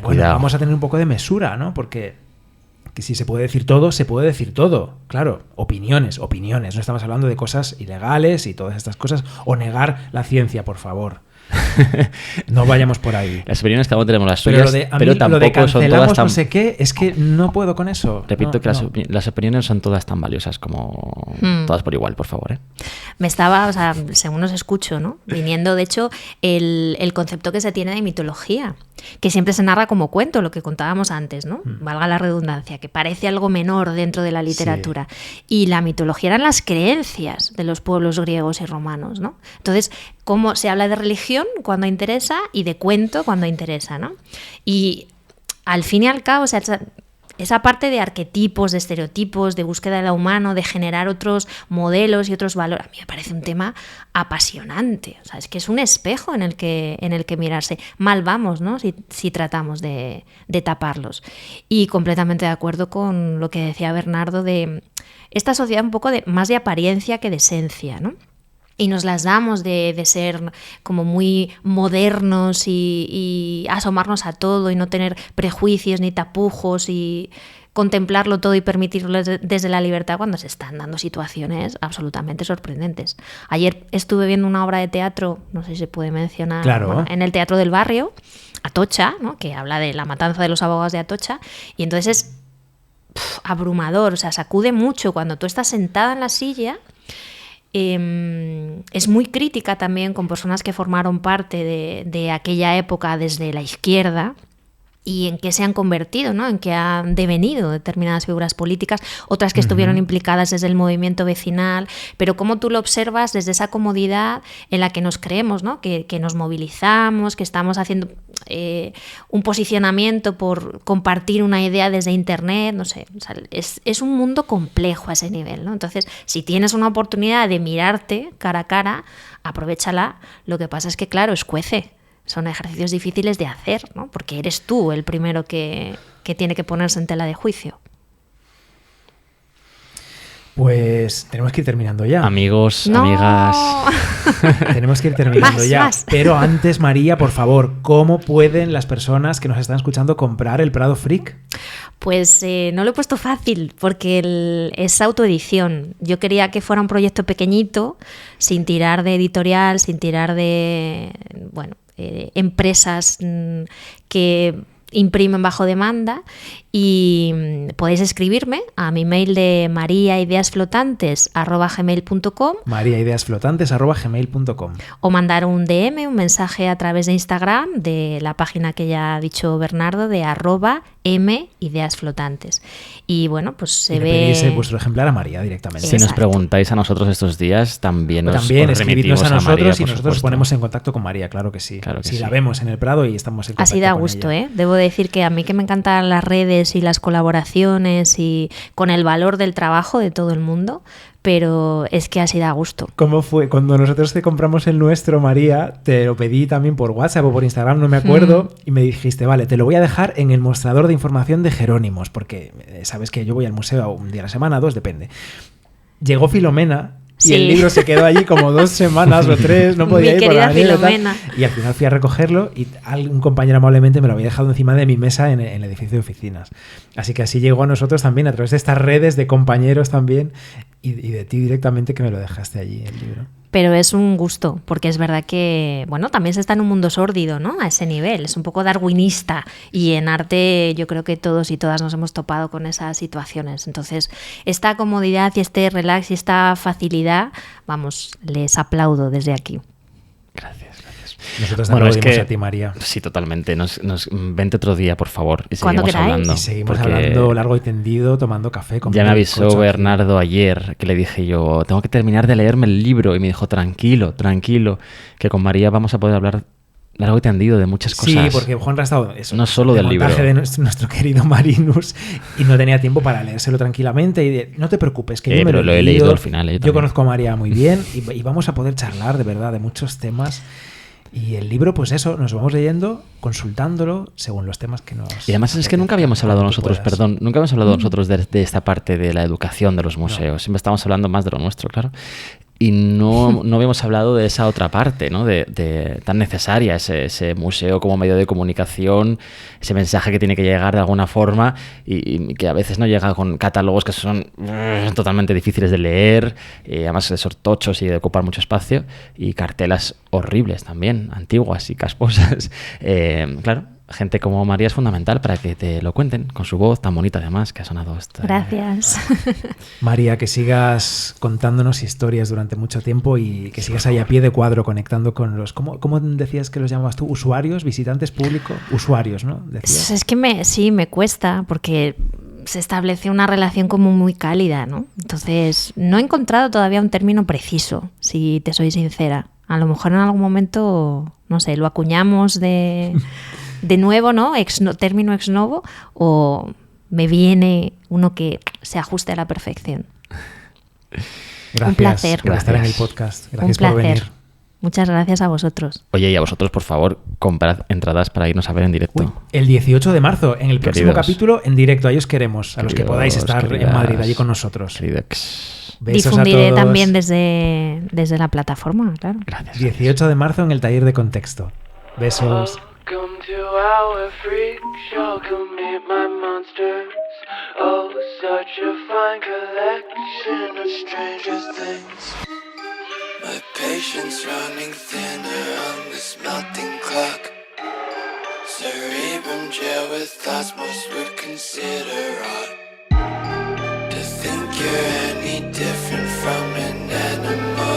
Cuidado. vamos a tener un poco de mesura, ¿no? Porque que si se puede decir todo, se puede decir todo. Claro, opiniones. No estamos hablando de cosas ilegales y todas estas cosas. O negar la ciencia, por favor. No vayamos por ahí. Las opiniones cada uno tenemos las Pero, suyas, lo de, a pero mí, lo tampoco de son cancelamos todas tan... no sé qué, es que no puedo con eso. Repito No, que no. las opiniones son todas tan valiosas como todas por igual, por favor, ¿eh? Me estaba, o sea, según os escucho, ¿no? Viniendo, de hecho, el concepto que se tiene de mitología, que siempre se narra como cuento, lo que contábamos antes, ¿no? Valga la redundancia, que parece algo menor dentro de la literatura. Y la mitología eran las creencias de los pueblos griegos y romanos, ¿no? Entonces, cómo se habla de religión cuando interesa y de cuento cuando interesa, ¿no? Y al fin y al cabo, o sea, esa parte de arquetipos, de estereotipos, de búsqueda de lo humano, de generar otros modelos y otros valores, a mí me parece un tema apasionante. O sea, es que es un espejo en el que mirarse. Mal vamos, ¿no? Si tratamos de taparlos. Y completamente de acuerdo con lo que decía Bernardo de esta sociedad un poco más de apariencia que de esencia, ¿no? Y nos las damos de ser como muy modernos y asomarnos a todo y no tener prejuicios ni tapujos y contemplarlo todo y permitirlo desde la libertad cuando se están dando situaciones absolutamente sorprendentes. Ayer estuve viendo una obra de teatro, no sé si se puede mencionar, Claro. bueno, en el Teatro del Barrio, Atocha, ¿no? Que habla de la matanza de los abogados de Atocha, y entonces es abrumador, o sea, sacude mucho cuando tú estás sentada en la silla es muy crítica también con personas que formaron parte de aquella época desde la izquierda, y en qué se han convertido, ¿no? En qué han devenido determinadas figuras políticas, otras que estuvieron implicadas desde el movimiento vecinal, pero cómo tú lo observas desde esa comodidad en la que nos creemos, ¿no? Que nos movilizamos, que estamos haciendo un posicionamiento por compartir una idea desde Internet, no sé, o sea, es un mundo complejo a ese nivel, ¿no? Entonces, si tienes una oportunidad de mirarte cara a cara, aprovéchala. Lo que pasa es que, claro, escuece. Son ejercicios difíciles de hacer, ¿no? Porque eres tú el primero que tiene que ponerse en tela de juicio. Pues tenemos que ir terminando ya. Amigos, ¡No! amigas. Tenemos que ir terminando ya. Más. Pero antes, María, por favor, ¿cómo pueden las personas que nos están escuchando comprar el Prado Freak? Pues no lo he puesto fácil porque es autoedición. Yo quería que fuera un proyecto pequeñito, sin tirar de editorial, sin tirar de, bueno, empresas que imprimen bajo demanda, y podéis escribirme a mi mail de mariaideasflotantes@gmail.com mariaideasflotantes@gmail.com o mandar un DM, un mensaje a través de Instagram de la página que ya ha dicho Bernardo, de @mideasflotantes. Y bueno, pues se ve... pedís vuestro ejemplar a María directamente. Si nos Exacto. preguntáis a nosotros estos días, también os Escribidnos remitimos a nosotros María, y por nosotros supuesto. ponemos en contacto con María, claro que sí. Claro que si sí. la vemos en el Prado y estamos en contacto Así da con gusto, ella. ¿eh? Debo decir que a mí que me encantan las redes y las colaboraciones y con el valor del trabajo de todo el mundo, pero es que así da gusto. ¿Cómo fue? Cuando nosotros te compramos el nuestro, María, te lo pedí también por WhatsApp o por Instagram, no me acuerdo, y me dijiste, vale, te lo voy a dejar en el mostrador de información de Jerónimos, porque sabes que yo voy al museo un día a la semana, 2, depende. Llegó Filomena y Sí. el libro se quedó allí como 2 semanas o 3, no podía Mi ir por la querida nieve y tal. Filomena. Y al final fui a recogerlo y un compañero amablemente me lo había dejado encima de mi mesa en el edificio de oficinas. Así que así llegó a nosotros también, a través de estas redes de compañeros también, y de ti directamente, que me lo dejaste allí, el libro. Pero es un gusto, porque es verdad que, bueno, también se está en un mundo sórdido, ¿no? A ese nivel, es un poco darwinista, y en arte yo creo que todos y todas nos hemos topado con esas situaciones. Entonces, esta comodidad y este relax y esta facilidad, vamos, les aplaudo desde aquí. Gracias. Nosotros te Bueno, es aplaudimos que a ti, María. sí, totalmente. Vente otro día, por favor, y Cuando seguimos queráis. hablando. Y seguimos porque hablando largo y tendido, tomando café. ya comiendo me avisó bizcocho aquí. Bernardo ayer, que le dije yo, tengo que terminar de leerme el libro, y me dijo, tranquilo, que con María vamos a poder hablar largo y tendido de muchas cosas. Sí, porque Juan ha estado eso, No solo de del libro. montaje de nuestro querido Marinus, y no tenía tiempo para leérselo tranquilamente. No te preocupes, que yo me pero lo he leído al final. Yo Yo también. conozco a María muy bien y vamos a poder charlar de verdad de muchos temas. Y el libro, pues eso, nos vamos leyendo, consultándolo según los temas que nos... Y además es que nunca habíamos hablado Tú nosotros, puedas. nunca habíamos hablado nosotros de esta parte de la educación de los museos. Siempre estábamos hablando más de lo nuestro, claro. Y no habíamos hablado de esa otra parte, ¿no? De tan necesaria, ese museo como medio de comunicación, ese mensaje que tiene que llegar de alguna forma y que a veces no llega con catálogos que son totalmente difíciles de leer, además de ser tochos y de ocupar mucho espacio, y cartelas horribles también, antiguas y casposas. Claro, gente como María es fundamental para que te lo cuenten, con su voz tan bonita además que ha sonado esta. Gracias. María, que sigas contándonos historias durante mucho tiempo y que sigas ahí a pie de cuadro conectando con los... ¿Cómo decías que los llamabas tú? ¿Usuarios? ¿Visitantes? ¿Público? Usuarios, ¿no? Decías. Es que me cuesta, porque se establece una relación como muy cálida, ¿no? Entonces, no he encontrado todavía un término preciso, si te soy sincera. A lo mejor en algún momento, no sé, lo acuñamos de nuevo, ¿no? Término ex novo, o me viene uno que se ajuste a la perfección. Gracias Un placer. por estar en el Gracias. podcast. Un Gracias por placer. venir. Muchas gracias a vosotros. Oye, y a vosotros, por favor, comprad entradas para irnos a ver en directo. Uy, el 18 de marzo, en el próximo Queridos. capítulo, en directo. Ahí os queremos, a los que Queridos, podáis estar en queridas, Madrid, allí con nosotros. queridex. Besos Difundiré a todos. también desde la plataforma, claro. Gracias. 18 de marzo en el taller de contexto. Besos. Welcome to our freak show, come meet my monsters. Oh, such a fine collection of stranger things. My patience running thinner on this melting clock. Cerebrum jail with thoughts most would consider odd. To think you're any different from an animal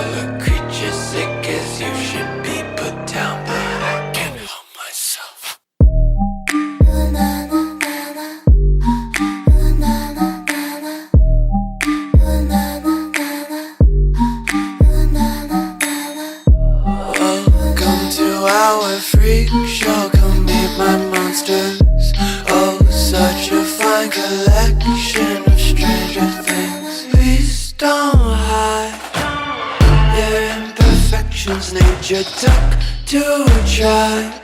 it took 2 tries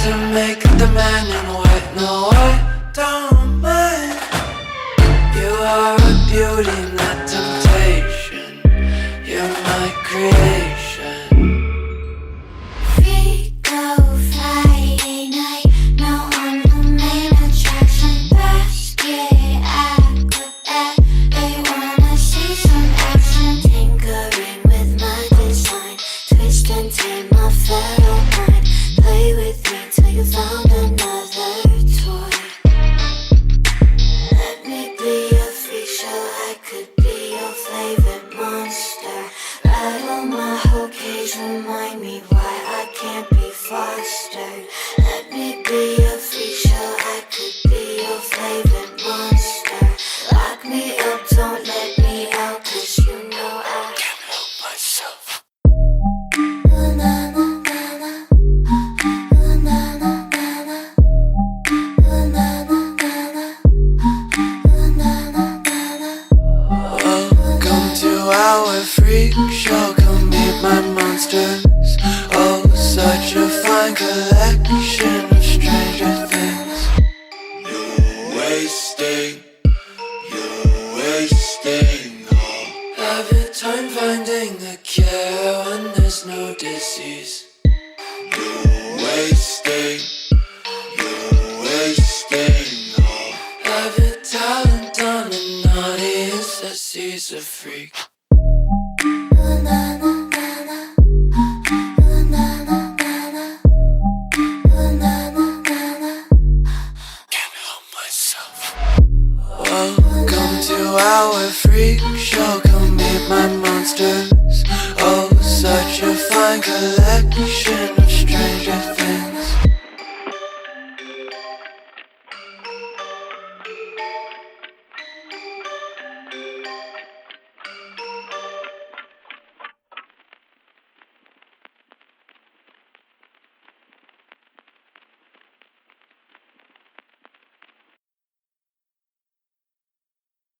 to make the man in white. No, I don't mind. You are a beauty, not temptation. You're my creation. Friday night, now I'm the main attraction. Basket, acrobat, they wanna see some action. Tinkering with my design, twist and turn my feral mind. Play with me till you found another toy. Let me be a freak show, I could be your favorite monster. Rattle my whole cage, remind me why I can't be fostered. Let me be a freak show, I could be your favorite monster. Lock me up, don't let me out, 'cause you know I can't help myself. Welcome to our freak show, come meet my monsters. Oh, such a fine collection of stranger things. You're wasting all. Have your time finding the cure when there's no disease. You're wasting all. Have your talent on an audience that sees a freak. Welcome to our freak show, come meet my monsters. Oh, such a fine collection